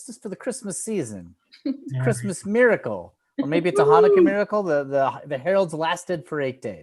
just for the Christmas season. It's a Christmas miracle. Or maybe it's a Hanukkah miracle. The heralds lasted for 8 days.